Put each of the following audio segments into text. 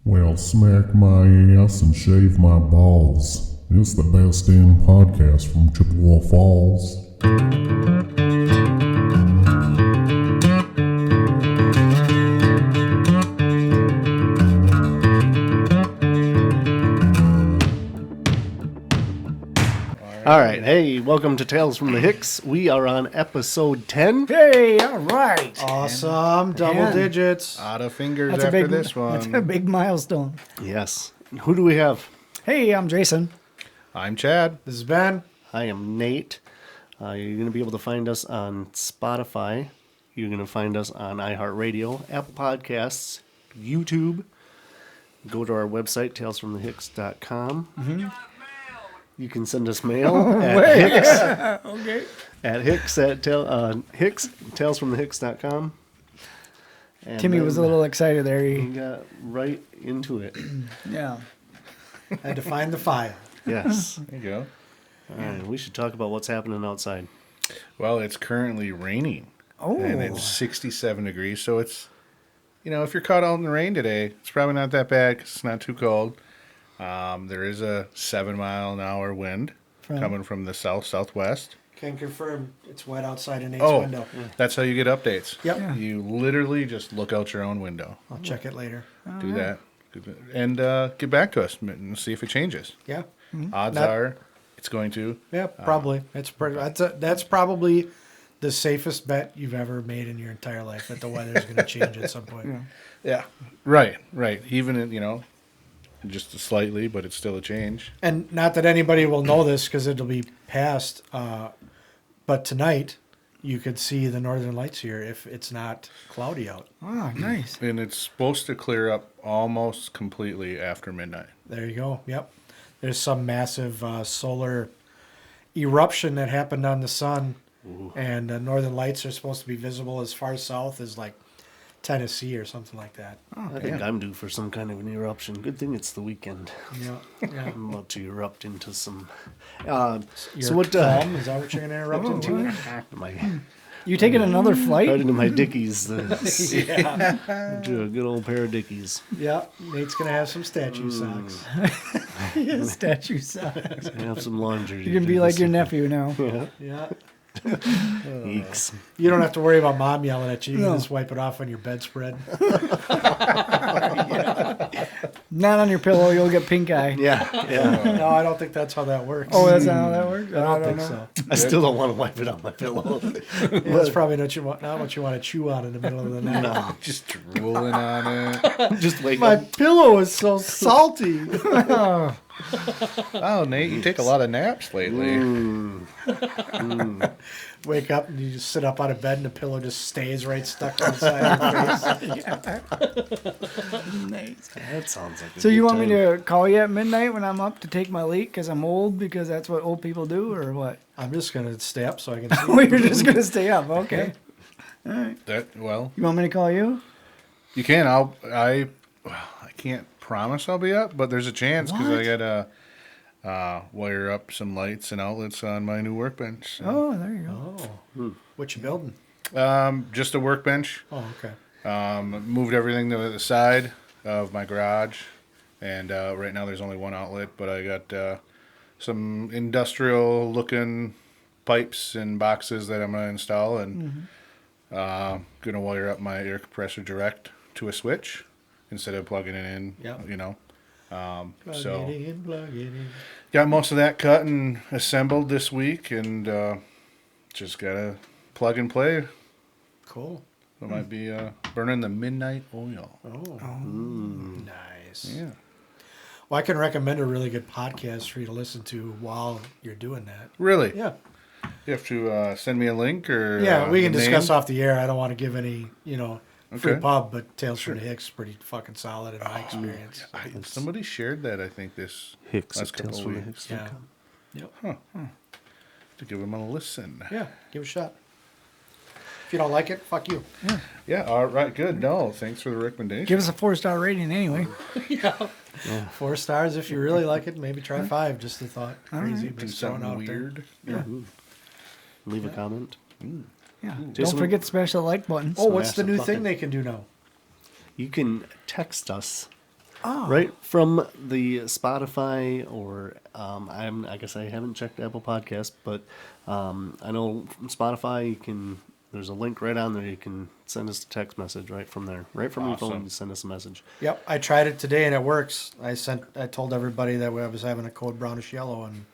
Well, smack my ass and shave my balls. It's the best damn podcast from Chippewa Falls. All right. Hey, welcome to Tales from the Hicks. We are on episode 10. Hey, all right. Awesome. Double Man. digits. Out of fingers That's after this That's a one. big milestone. Yes. Who do we have? Hey, I'm Jason. I'm Chad. This is Ben. I am Nate. You're going to be able to find us on Spotify. You're going to find us on iHeartRadio, Apple Podcasts, YouTube. Go to our website, talesfromthehicks.com. Mm-hmm. You can send us mail at Hicks. Okay. At Hicks at Hicks, talesfromthehicks.com. And Timmy was a then little excited there. he He, got right into it. yeah. Had to find the file. Yes. There you go. All right, we should talk about what's happening outside. Well, it's currently raining. Oh. And it's 67 degrees. So it's, if you're caught out in the rain today, it's probably not that bad because it's not too cold. There is a 7-mile-an-hour wind coming from the southwest. Can confirm it's wet outside in Nate's Oh, window. that's how you get updates. Yep. Yeah. You literally just look out your own window. I'll check it later. Do that. And get back to us and see if it changes. Yeah. Odds Not- are it's going to. Yeah, probably. That's probably the safest bet you've ever made in your entire life that the weather's going to change at some point. Yeah. Right. Even, just slightly, but it's still a change. And not that anybody will know this because it'll be past, but tonight you could see the northern lights here if it's not cloudy out. Oh, nice. And it's supposed to clear up almost completely after midnight. There you go. Yep. There's some massive solar eruption that happened on the sun, and northern lights are supposed to be visible as far south as like Tennessee or something like that. I think I'm due for some kind of an eruption. Good thing it's the weekend. Yeah. Yeah. I'm about to erupt into some. Your So what? calm, is that what you're going to interrupt into? My You taking another right flight? into my Dickies. Yeah. Do a good old pair of Dickies. Yeah. Nate's going to have some statue socks. Statue size. I have some laundry. You can be like your nephew now. Yeah. Hicks. You don't have to worry about mom yelling at you. You No. can just wipe it off on your bedspread. Not on your pillow, you'll get pink eye. Yeah, yeah. No, I don't think that's how that works. Oh, that's not how that works? I don't think know. so. I still don't want to wipe it on my pillow. That's probably not what you want to chew on in the middle of the night. No, Just drooling on it. just wake My up. pillow is so salty. Oh, Nate, you take a lot of naps lately. Wake up and you just sit up out of bed and the pillow just stays right stuck inside your face. Nice. That sounds like. So you want me to call you at midnight when I'm up to take my leak because I'm old because that's what old people do or what? I'm just going to stay up so I can see. We're just going to stay up. Okay. Well, You want me to call you? you can. I can't promise I'll be up, but there's a chance because I got to wire up some lights and outlets on my new workbench. So. Oh, there you go. Oh. What you building? Just a workbench. Oh, okay. Moved everything to the side of my garage, and right now there's only one outlet, but I got some industrial-looking pipes and boxes that I'm going to install, and going to wire up my air compressor direct to a switch instead of plugging it in, Yep. So Plug it in. got most of that cut and assembled this week, and just got to plug and play. Cool. I might be burning the midnight oil. Oh. Nice. Yeah. Well, I can recommend a really good podcast for you to listen to while you're doing that. Really? Yeah. You have to send me a link or Yeah, we can name? discuss off the air. I don't want to give any, free Okay. pub, but Tales from the Hicks is pretty fucking solid in my experience. Somebody shared that, I think, this Hicks last at couple of weeks. talesfromthehicks.com. Yeah. To give them a listen. Yeah, give it a shot. If you don't like it, fuck you. Yeah, all right, good. No, thanks for the recommendation. Give us a 4-star rating anyway. 4 stars if you really like it. Maybe try 5. Just a thought. Crazy, Do but it's thrown something out there. weird. Yeah. Leave a comment. Yeah. Jason, Don't forget the special like button. Oh, what's the Smash new the thing button. they can do now? You can text us right from the Spotify or I guess I haven't checked Apple Podcasts, but I know from Spotify there's a link right on there. You can send us a text message right from there, right from your phone. Awesome. You send us a message. Yep, I tried it today and it works. I told everybody that I was having a code brownish yellow and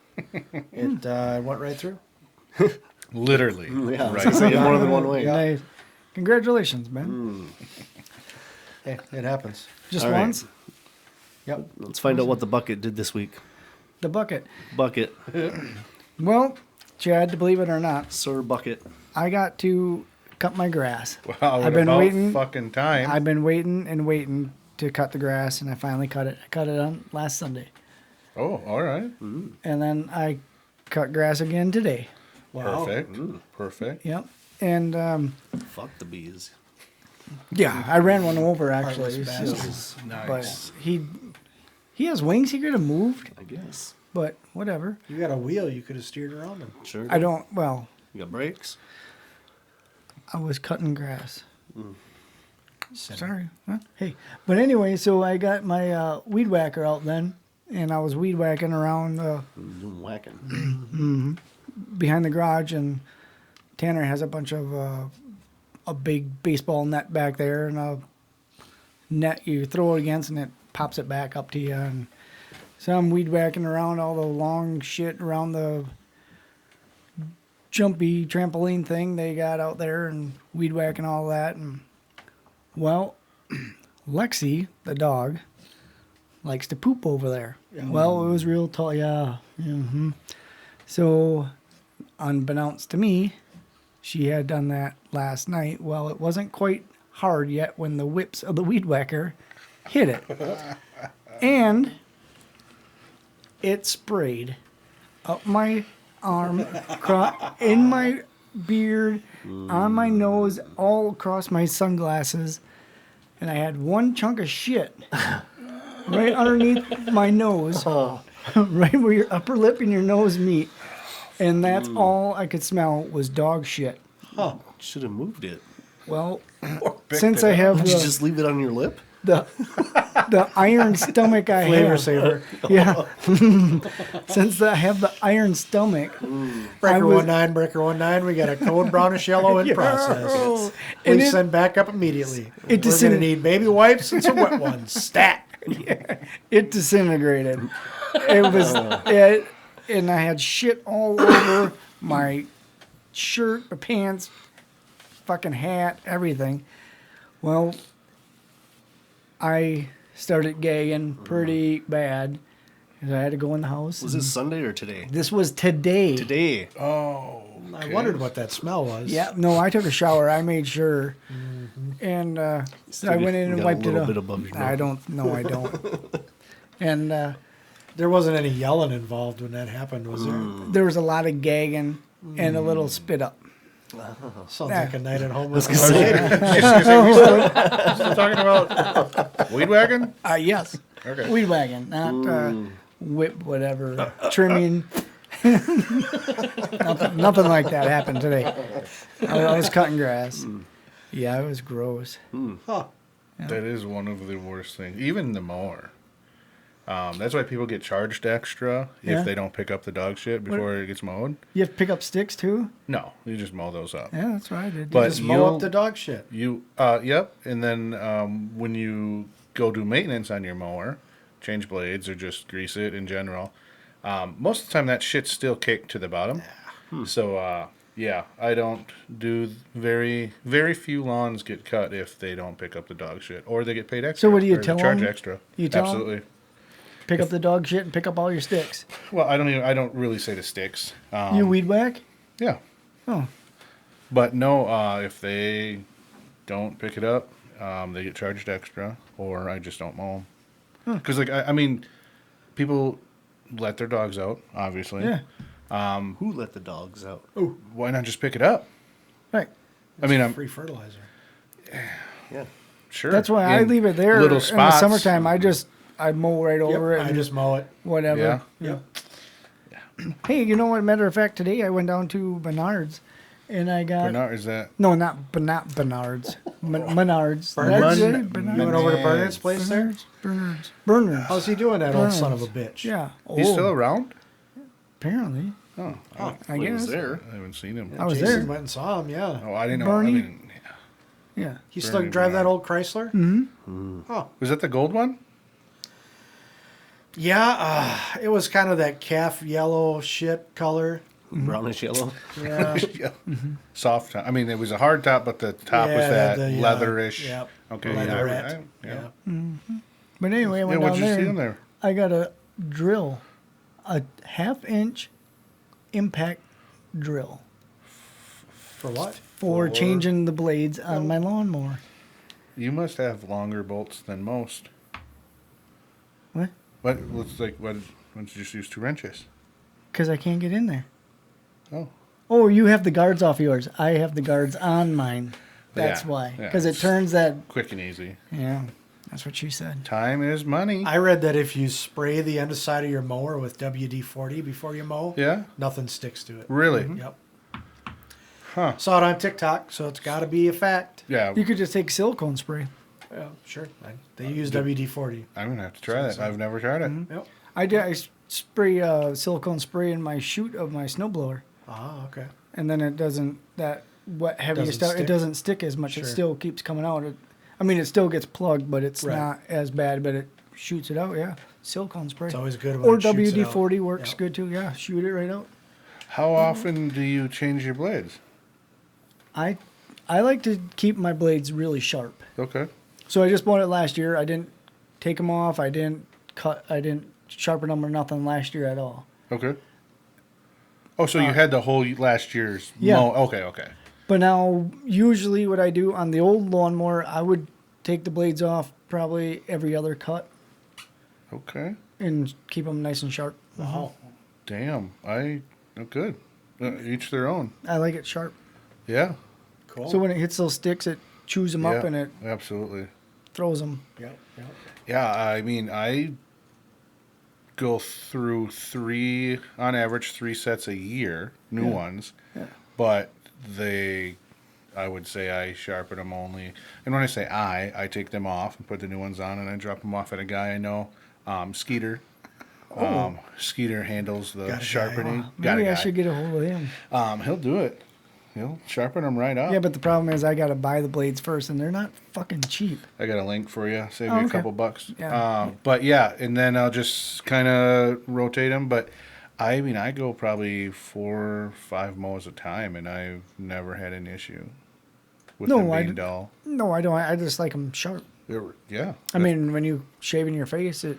it went right through. Literally. Yeah, Right. say it more than one way. Nice. Congratulations, man. Hey, it happens. Just All right. once. Yep. Let's find out what the bucket did this week. The bucket. Bucket, Well, Chad, believe it or not, Sir Bucket. I got to cut my grass. Wow, I've been about waiting. fucking time. I've been waiting and waiting to cut the grass, and I finally cut it. I cut it on last Sunday, Oh, all right. and then I cut grass again today. Wow. Perfect. Perfect. Yep. And Fuck the bees. yeah, I ran one over actually. Heartless so- Nice. but he has wings. He could have moved, I guess. but whatever. You got a wheel. You could have steered around him. Sure. I don't. Well, You got brakes? I was cutting grass. Sinner. Sorry. Huh? Hey, but anyway, so I got my weed whacker out then, and I was weed whacking around Doing whacking. behind the garage, and Tanner has a bunch of a big baseball net back there, and a net you throw it against, and it pops it back up to you. And so I'm weed whacking around all the long shit around the jumpy trampoline thing they got out there, and weed whacking all that. And well, Lexi, the dog, likes to poop over there. Well, it was real tall. Yeah. So, unbeknownst to me, she had done that last night. Well, it wasn't quite hard yet when the whips of the weed whacker hit it. And it sprayed up my arm, in my beard, on my nose, all across my sunglasses. And I had one chunk of shit right underneath my nose, right where your upper lip and your nose meet. And that's all I could smell was dog shit. Should have moved it. Well, picked since it I have Did you just leave it on your lip? the iron stomach I Flavor have, saver. yeah. Since I have the iron stomach, Breaker was- 19, we got a code brownish yellow in process. and Please it- send back up immediately. It We're just going to didn't- need baby wipes and some wet ones. Stat. it disintegrated. It was, it, and I had shit all over my shirt, my pants, fucking hat, everything. Well, I started gagging pretty bad, and I had to go in the house. Was this Sunday or today? This was today. Today. Oh. I wondered what that smell was. Yeah, no, I took a shower. I made sure, and I went in and Got wiped a it little up. bit above your I nose. don't. No, I don't. And There wasn't any yelling involved when that happened, was there? there was a lot of gagging and a little spit up. Sounds like a night at home with Still talking about weed whacking? Yes. Okay. Weed wagon, not whip, whatever, trimming. nothing like that happened today. I was cutting grass. Yeah, it was gross. That is one of the worst things. Even the mower. That's why people get charged extra Yeah. if they don't pick up the dog shit before it gets mowed. You have to pick up sticks too? No, you just mow those up. Yeah, that's what I did. But Just mow you'll- up the dog shit. Yep. And then when you go do maintenance on your mower, change blades or just grease it in general, most of the time that shit's still kicked to the bottom. So, yeah, I don't do very few lawns get cut if they don't pick up the dog shit or they get paid extra. what do you or they tell charge 'em? extra. You tell 'em? Absolutely. Pick up the dog shit and pick up all your sticks. Well, I don't really say the sticks. You weed whack? Yeah. Oh. But no, if they don't pick it up, they get charged extra, or I just don't mow them. Because, I mean, people let their dogs out, obviously. Yeah. Who let the dogs out? Why not just pick it up? Right. I mean, I'm Free fertilizer. Yeah. sure. That's why I in leave it there. Little In the spots. summertime, I mow right over it. I and just mow it. whatever. Yeah. Yep. Hey, you know what? Matter of fact, today I went down to Menards and I got Bernard, is that? no, not Bernard's, Menards. Bernard's? Did I say You Bernard's? went over to Bernard's place there? Bernard's. How's he doing, that old son of a bitch? Yeah. He's Oh, still around? apparently. Oh, I He was guess. there. I haven't seen him. I was Jason there. went and saw him, yeah. Oh, I didn't know. Bernie? I mean, Yeah. He still Bernie drive that Bernard. old Chrysler? Mm-hmm. Oh, was that the gold one? yeah. It was kind of that calf yellow shit color. Brownish yellow. Yeah. Yeah. Soft top. I mean, it was a hard top, but the top was that the, leatherish. Yep. Okay. Leatherette. Yeah. Yeah. But anyway, I Yeah, went what'd down you see there. in there? I got a drill, a 1/2-inch impact drill For what? for changing the blades on my lawnmower. You must have longer bolts than most. What? What? Looks like what? Why don't you just use 2 wrenches? Because I can't get in there. Oh. Oh, you have the guards off yours. I have the guards on mine. That's Yeah, why. yeah. Because it turns that. Quick and easy. Yeah, that's what she said. Time is money. I read that if you spray the underside of your mower with WD-40 before you mow, Yeah. nothing sticks to it. Really? Yep. Huh. Saw it on TikTok, so it's got to be a fact. Yeah. You could just take silicone spray. Yeah, sure. They use WD-40. I'm gonna have to try that. I've never tried it. Yep. I did. I spray silicone spray in my chute of my snowblower, Ah, okay. and then it doesn't that wet heavy Doesn't stuff. It stick? doesn't stick as much. It Sure. still keeps coming out. I mean, it still gets plugged, but it's Right. not as bad. But it shoots it out. Yeah, silicone spray. It's always good when Or it shoots it out. WD-40 works Yep. good too. Yeah, shoot it right out. How often do you change your blades? I like to keep my blades really sharp. Okay. So I just bought it last year. I didn't take them off. I didn't cut. I didn't sharpen them or nothing last year at all. Okay. Oh, so you had the whole last year's Yeah. Okay, okay. But now, usually, what I do on the old lawnmower, I would take the blades off probably every other cut Okay. and keep them nice and sharp. Oh, Damn. Good. Each their own. I like it sharp. Yeah. cool. So when it hits those sticks, it chews them up Yeah, and it absolutely. throws them. Yep, yep. Yeah, I mean, I go through on average, 3 sets a year, new ones. Yeah. But I would say I sharpen them only. And when I say I take them off and put the new ones on, and I drop them off at a guy I know, Skeeter. Skeeter handles the Got a guy. sharpening. Got a Maybe I guy. should get a hold of him. He'll do it. He'll sharpen them right up. Yeah, but the problem is I got to buy the blades first, and they're not fucking cheap. I got a link for you. Save Oh, you a okay. couple bucks. Yeah. But yeah, and then I'll just kind of rotate them. But I mean, I go probably 4 or 5 mows a time, and I've never had an issue with No, them I being d- dull. No, I don't. I just like them sharp. Yeah. I mean, when you shave in your face, it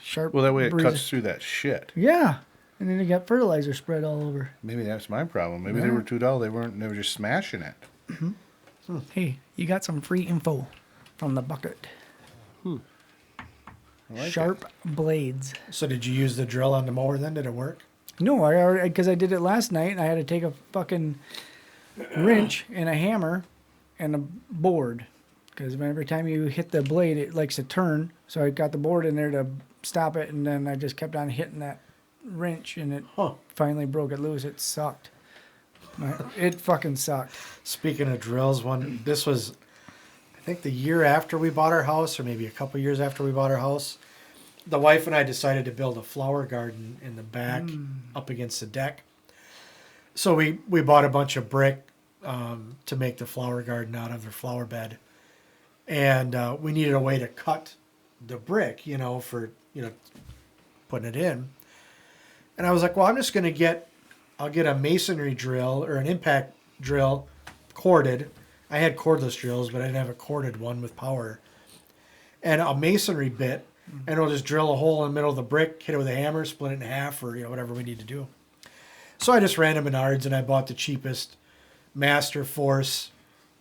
sharp. well, that way it bruises. cuts through that shit. Yeah, and then you got fertilizer spread all over. Maybe that's my problem. Maybe they Yeah. were too dull. They weren't. They were just smashing it. Hey, you got some free info from the bucket. I like Sharp blades. So did you use the drill on the mower then? Did it work? No, I already because I did it last night, and I had to take a fucking wrench and a hammer and a board. Because every time you hit the blade, it likes to turn. So I got the board in there to stop it, and then I just kept on hitting that wrench, and it Huh. finally broke it loose. It sucked. It fucking sucked. Speaking of drills, this was, I think, the year after we bought our house, or maybe a couple years after we bought our house. The wife and I decided to build a flower garden in the back, up against the deck. So we bought a bunch of brick to make the flower garden out of, their flower bed, and we needed a way to cut the brick, for putting it in. And I was like, well, I'm just going to I'll get a masonry drill or an impact drill corded. I had cordless drills, but I didn't have a corded one with power. And a masonry bit, and it'll just drill a hole in the middle of the brick, hit it with a hammer, split it in half, or whatever we need to do. So I just ran to Menards and I bought the cheapest Master Force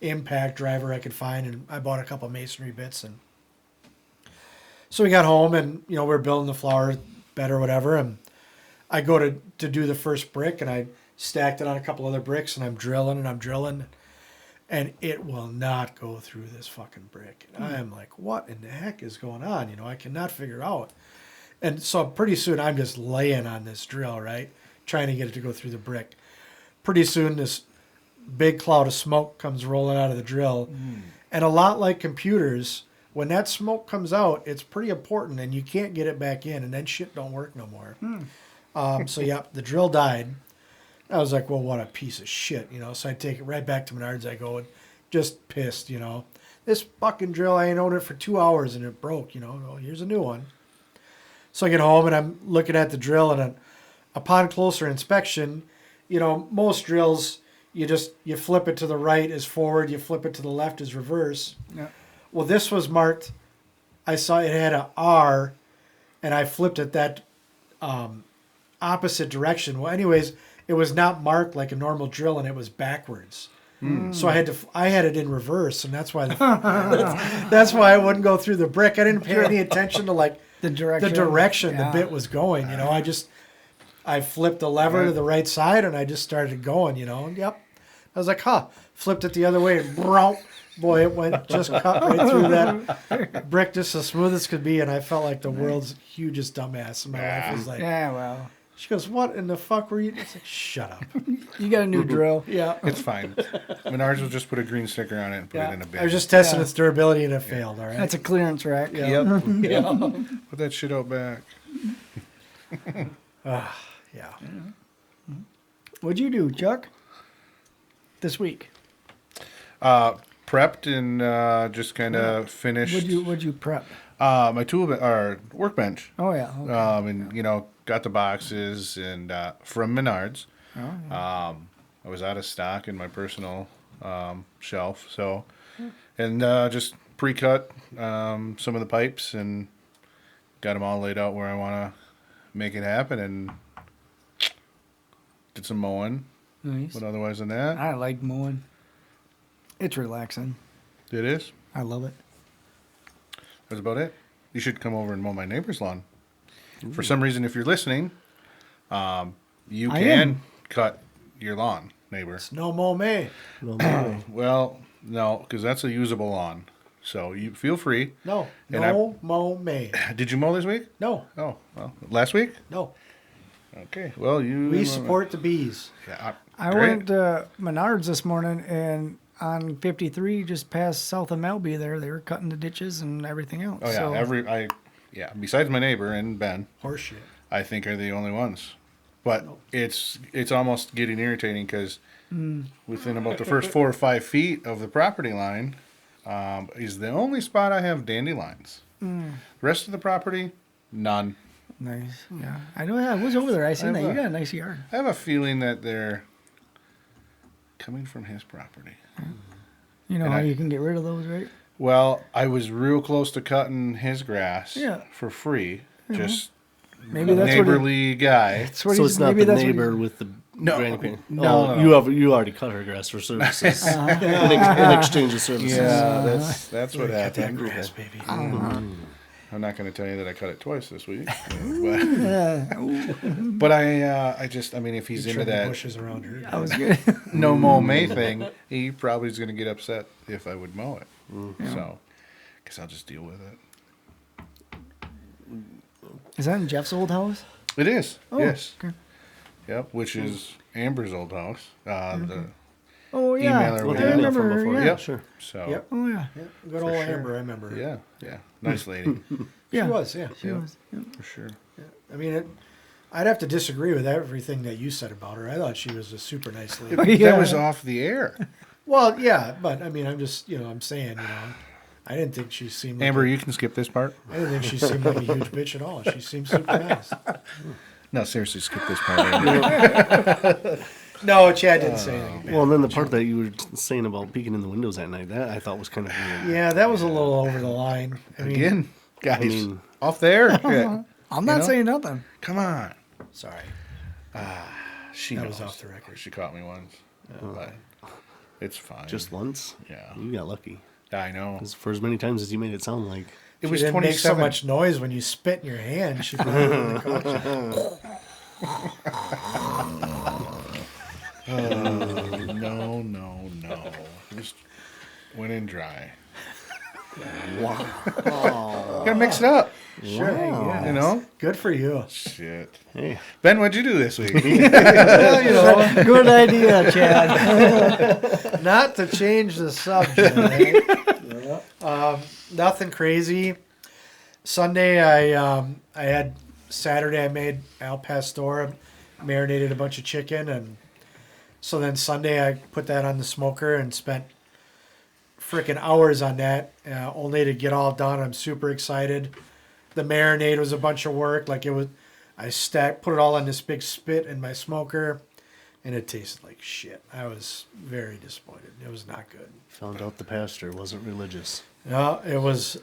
impact driver I could find, and I bought a couple masonry bits. And so we got home, and we were building the flower bed or whatever, and I go to do the first brick, and I stacked it on a couple other bricks, and I'm drilling, and it will not go through this fucking brick. And I am like, what in the heck is going on? I cannot figure out. And so pretty soon I'm just laying on this drill, right? Trying to get it to go through the brick. Pretty soon this big cloud of smoke comes rolling out of the drill. And a lot like computers, when that smoke comes out, it's pretty important, and you can't get it back in, and then shit don't work no more. So, yeah, the drill died. I was like, well, what a piece of shit, you know. So I take it right back to Menards. I go, and just pissed, you know. This fucking drill, I ain't owned it for 2 hours, and it broke, you know. Well, here's a new one. So I get home, and I'm looking at the drill, and upon closer inspection, you know, most drills, you flip it to the right as forward, you flip it to the left as reverse. Yeah. Well, this was marked, I saw it had a R, and I flipped it that opposite direction. Well, anyways, it was not marked like a normal drill, and it was backwards. So I had it in reverse, and that's why that's why I wouldn't go through the brick. I didn't pay any attention to like The direction. the bit was going. You know, I flipped the lever to the right side, and I just started going. You know, yep. I was like, flipped it the other way, and boy, it went just cut right through that brick, just as smooth as could be. And I felt like the world's hugest dumbass. And my wife was like, Yeah, well, she goes, "What in the fuck were you?" It's like, shut up. you got a new drill. Yeah. It's fine. Menards will just put a green sticker on it and put it in a bin. I was just testing its durability, and it failed. All right. That's a clearance rack. Yeah. Put that shit out back. Yeah. What'd you do, Chuck? This week? Prepped and just kind of finished. What'd you prep? My workbench. Oh yeah. Okay. And you know, got the boxes and from Menards. Oh, yeah. I was out of stock in my personal shelf, so and just pre-cut some of the pipes and got them all laid out where I want to make it happen, and did some mowing. Nice. But otherwise than that, I like mowing. It's relaxing. it is. I love it. That's about it. You should come over and mow my neighbor's lawn. For some reason, if you're listening, you I can am. cut your lawn, neighbor. No more me. Well, no, because that's a usable lawn. So you feel free. No. And No more me. Did you mow this week? No. Oh, well, last week? No. Okay. Well, We support the bees. Yeah, I great. went to Menards this morning, and on 53, just past south of Melby, there they were cutting the ditches and everything else. Oh yeah, So, Besides my neighbor and Ben, Horseshit. I think are the only ones. But it's almost getting irritating because within about the first 4 or 5 feet of the property line is the only spot I have dandelions. The rest of the property, none. nice. Yeah, I know. Yeah, I was over there. I seen that. You got a nice yard. I have a feeling that they're coming from his property. You know And how I- you can get rid of those, right? Well, I was real close to cutting his grass Yeah. for free. Just Maybe that's what. neighborly guy. That's what So he's, it's not maybe the that's what neighbor he- with the No. granny paint. No, Oh, no. you already cut her grass for services in exchange of services. Yeah, that's what Cut that happened. grass, baby. I'm not going to tell you that I cut it twice this week, but I mean, if he's into Trim the that bushes around her. I was good. no mow May thing, he probably is going to get upset if I would mow it. So, guess I'll just deal with it. Is that in Jeff's old house? It is, Oh, yes, Okay. yep, which is Amber's old house. The Oh yeah. Emailer Well, we I yeah, had. remember. from before. Yeah. Yep. Sure. So, Yep. Oh yeah. Yeah, good old sure. Amber, I remember. yeah, nice lady Yeah. She was, yeah. She Yep. was. Yeah. for sure. I mean, I'd have to disagree with everything that you said about her. I thought she was a super nice lady. Yeah. That was off the air. Well, yeah, but I mean, I'm just, I'm saying, I didn't think she seemed like Amber, you can skip this part. I didn't think she seemed like a huge bitch at all. She seemed super nice. No, seriously, skip this part. Amber. No, Chad didn't say anything. bad. Well, and then the part that you were saying about peeking in the windows at night, that I thought was kind of weird. Yeah, that was a little over the line. I mean, Again, guys, mean- off the air. Yeah. I'm not know? saying nothing. Come on. sorry. She That knows. was off the record. She caught me once. But it's fine. Just once? Yeah. You got lucky. I know. For as many times as you made it sound like. It She was didn't make so 27. much noise when you spit in your hand. She put it on the couch. No. Just went in dry. Wow. Gotta mix it up. Sure. Wow. You know? Good for you. Shit. Hey. Ben, what'd you do this week? Well, you know, Good idea, Chad. not to change the subject. Right? Nothing crazy. Sunday, I had Saturday. I made al pastor, marinated a bunch of chicken, and so then Sunday I put that on the smoker and spent freaking hours on that, only to get all done. I'm super excited. The marinade was a bunch of work. Like it was, put it all on this big spit in my smoker, and it tasted like shit. I was very disappointed. It was not good. Found out the pastor wasn't religious. No, it was.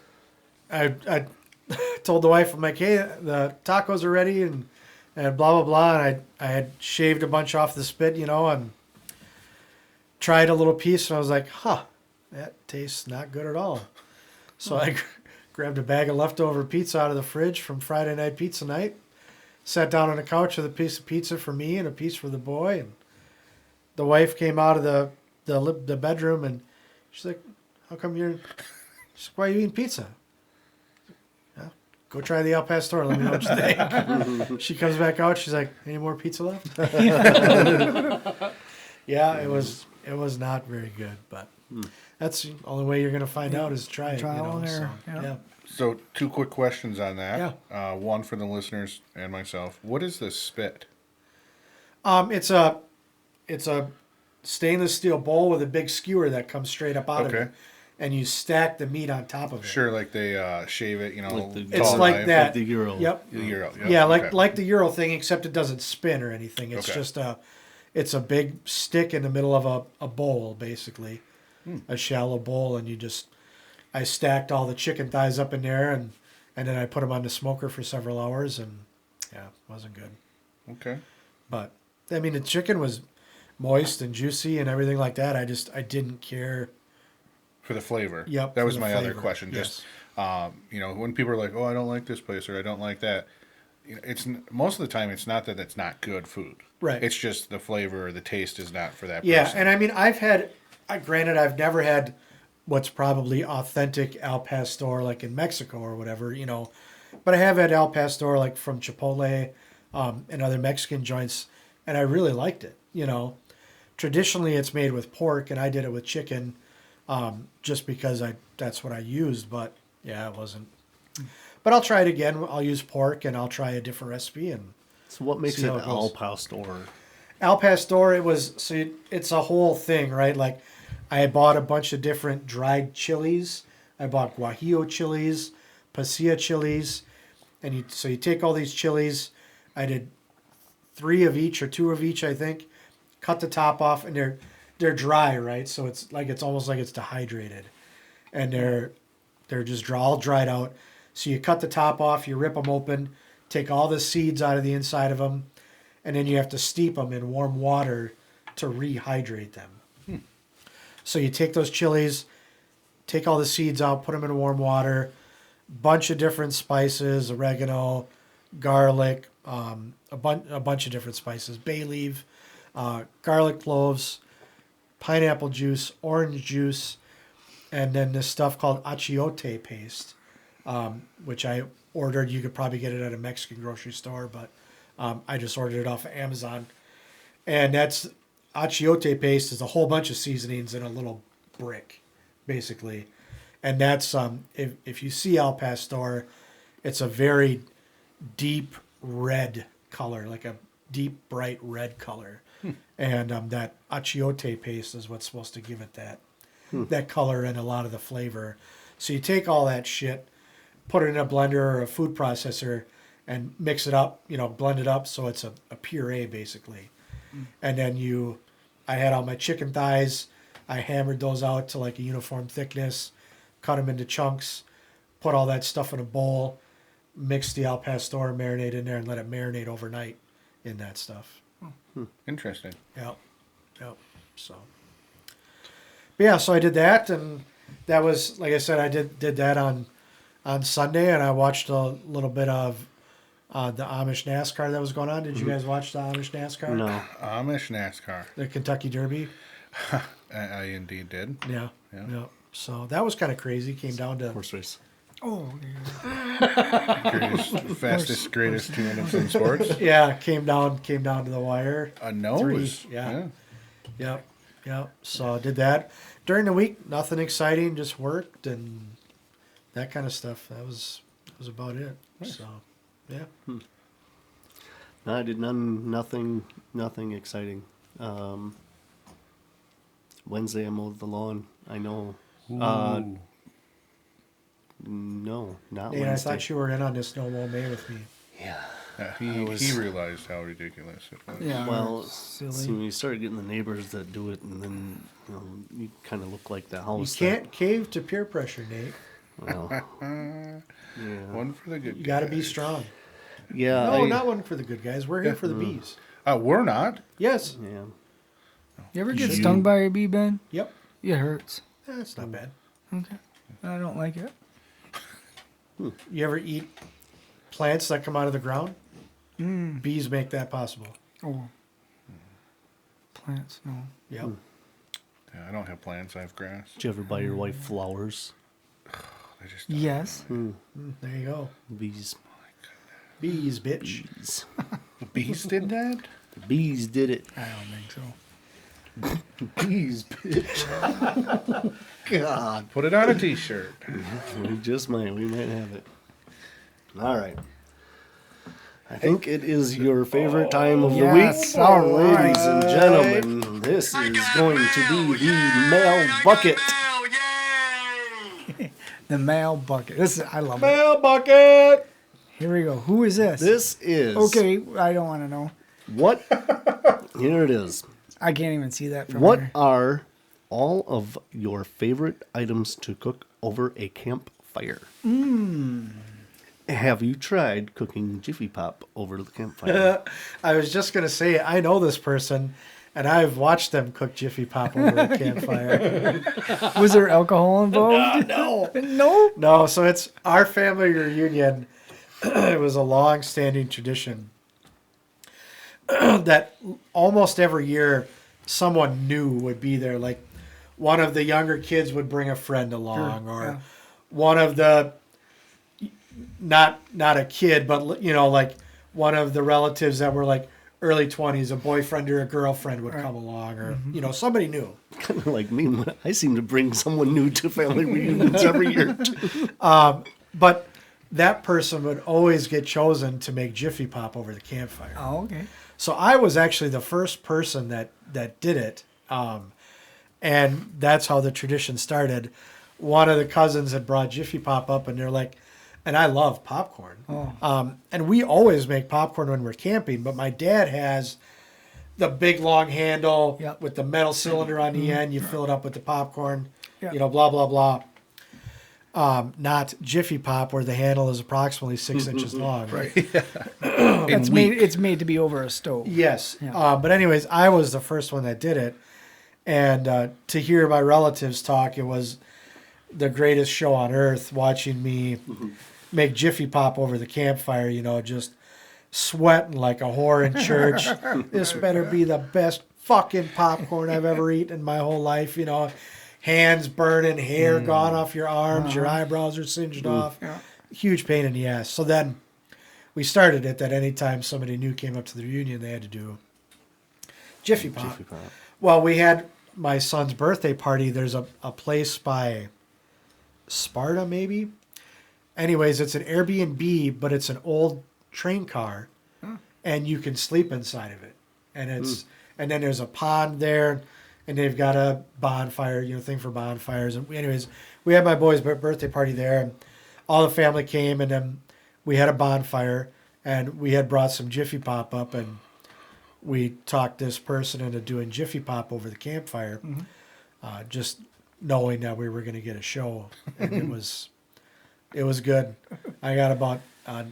I told the wife, I'm like, hey, the tacos are ready, and blah blah blah. And I had shaved a bunch off the spit, you know, and tried a little piece, and I was like, that tastes not good at all. So I grabbed a bag of leftover pizza out of the fridge from Friday night pizza night, sat down on the couch with a piece of pizza for me and a piece for the boy, and the wife came out of the bedroom, and she's like, how come you're, she's like, why are you eating pizza? Yeah, go try the al pastor, let me know what you think. She comes back out, she's like, any more pizza left? Yeah, it was not very good, but that's the only way you're going to find out is try it. Trial and error, So, yeah. yeah. So, 2 quick questions on that. Yeah. One for the listeners and myself. What is the spit? It's a stainless steel bowl with a big skewer that comes straight up out of Okay. it, and you stack the meat on top of it. Sure, like they shave it, you know. Like the- It's tall like knife. that. Like the Euro. Yep. The Euro. Yep. Yeah, like okay. like the Euro thing, except it doesn't spin or anything. It's Okay. just it's a big stick in the middle of a bowl, basically, a shallow bowl, and I stacked all the chicken thighs up in there, and then I put them on the smoker for several hours, and yeah, it wasn't good. Okay. But I mean, the chicken was moist and juicy and everything like that. I didn't care. For the flavor. Yep, That for was the my other flavor. question. Yes. Just, you know, when people are like, "Oh, I don't like this place," or "I don't like that," you know, most of the time it's not that it's not good food. Right. It's just the flavor or the taste is not for that Yeah, person. and I mean, granted, I've never had what's probably authentic al pastor like in Mexico or whatever, you know, but I have had al pastor like from Chipotle and other Mexican joints, and I really liked it. You know, traditionally it's made with pork, and I did it with chicken, just because that's what I used. But yeah, it wasn't. But I'll try it again. I'll use pork, and I'll try a different recipe. And So what makes See it how it al goes. pastor? al pastor, it's a whole thing, right? Like I bought a bunch of different dried chilies. I bought guajillo chilies, pasilla chilies, and you take all these chilies. I did 3 of each or 2 of each, I think. Cut the top off, and they're dry, right? So it's almost like it's dehydrated, and they're just all dried out. So you cut the top off, you rip them open, take all the seeds out of the inside of them, and then you have to steep them in warm water to rehydrate them. So you take those chilies, take all the seeds out, put them in warm water, bunch of different spices, oregano, garlic, a bunch of different spices, bay leaf, garlic cloves, pineapple juice, orange juice, and then this stuff called achiote paste, which I ordered. You could probably get it at a Mexican grocery store, but I just ordered it off of Amazon. And that's achiote paste is a whole bunch of seasonings in a little brick, basically. And that's if you see al pastor, it's a very deep red color, like a deep bright red color. And that achiote paste is what's supposed to give it that color and a lot of the flavor. So you take all that shit, put it in a blender or a food processor, and mix it up, blend it up so it's a puree basically. And then I had all my chicken thighs. I hammered those out to like a uniform thickness, cut them into chunks, put all that stuff in a bowl, mix the al pastor marinade in there, and let it marinate overnight in that stuff. Interesting. Yep. So, but yeah, so I did that, and that was, like I said, I did that on Sunday, and I watched a little bit of the Amish NASCAR that was going on. Did you guys watch the Amish NASCAR? No. Amish NASCAR. The Kentucky Derby. I indeed did. Yeah. Yeah. Yeah. So that was kind of crazy. Came down to Horse race. Oh, Fastest, greatest 2 minutes in sports. yeah, came down to the wire. A nose. 3, yeah. Yep. So did that during the week. Nothing exciting, just worked and that kind of stuff. That was about it. Nice. So, yeah. No, I did nothing exciting. Wednesday I mowed the lawn. I know. No, not Nate, I Wednesday. thought you were in on this no more May with me. Yeah. He realized how ridiculous it was. yeah. Well, silly. see, when you start getting the neighbors that do it, and then you kind of look like the You house. can't cave to peer pressure, Nate. Well, yeah. One for the good. You got to be guys. strong. Yeah. No, not one for the good guys. We're here for the Mm. bees. We're not. Yes. Yeah. You ever get You- stung by a bee, Ben? Yep. It hurts. That's not bad. Okay. I don't like it. You ever eat plants that come out of the ground? Bees make that possible. Oh. Plants, no. Yep. Yeah, I don't have plants. I have grass. Did you ever buy your wife flowers? I just Yes. There you go. Bees. Bees, bitch. Bees. The bees did that. The bees did it. I don't think so. Bees, bitch. God. Put it on a T-shirt. We just might. We might have it. All right. I think it is your favorite time of the Yes, week. all Ladies right. and gentlemen, this is going to be the mail bucket. The mail bucket. I love it. Mail bucket. Here we go. Who is this? This is Okay, I don't want to know. what. Here it is. I can't even see that from What here. are all of your favorite items to cook over a campfire? Have you tried cooking Jiffy Pop over the campfire? I was just going to say, I know this person, and I've watched them cook Jiffy Pop over a campfire. Was there alcohol involved? No. No? No, so it's our family reunion. It was a long-standing tradition that almost every year someone new would be there. Like one of the younger kids would bring a friend along, or yeah. one of the not a kid, but like one of the relatives that were like early 20s, a boyfriend or a girlfriend would come along, or somebody new. Kind of like me. I seem to bring someone new to family reunions every year. Too. But that person would always get chosen to make Jiffy Pop over the campfire. Oh, okay. So I was actually the first person that did it, and that's how the tradition started. One of the cousins had brought Jiffy Pop up, and they're like, and I love popcorn. And we always make popcorn when we're camping, but my dad has the big long handle Yep. with the metal cylinder on the end. You fill it up with the popcorn, Yep. blah, blah, blah. Not Jiffy Pop, where the handle is approximately 6 inches long. Right. It's made to be over a stove. Yes. Yeah. But anyways, I was the first one that did it. And to hear my relatives talk, it was the greatest show on earth, watching me make Jiffy Pop over the campfire, just sweating like a whore in church. This better be the best fucking popcorn I've ever eaten in my whole life, Hands burning, hair gone off your arms, your eyebrows are singed off. Yeah. Huge pain in the ass. So then we started it that anytime somebody new came up to the reunion, they had to do Jiffy Pop. Jiffy Pop. Well, we had my son's birthday party. There's a place by Sparta, maybe. Anyways, it's an Airbnb, but it's an old train car, and you can sleep inside of it. And and then there's a pond there, and they've got a bonfire, thing for bonfires. And anyways, we had my boy's birthday party there, and all the family came, and then we had a bonfire, and we had brought some Jiffy Pop up, and we talked this person into doing Jiffy Pop over the campfire, just knowing that we were going to get a show, and it was good. I got about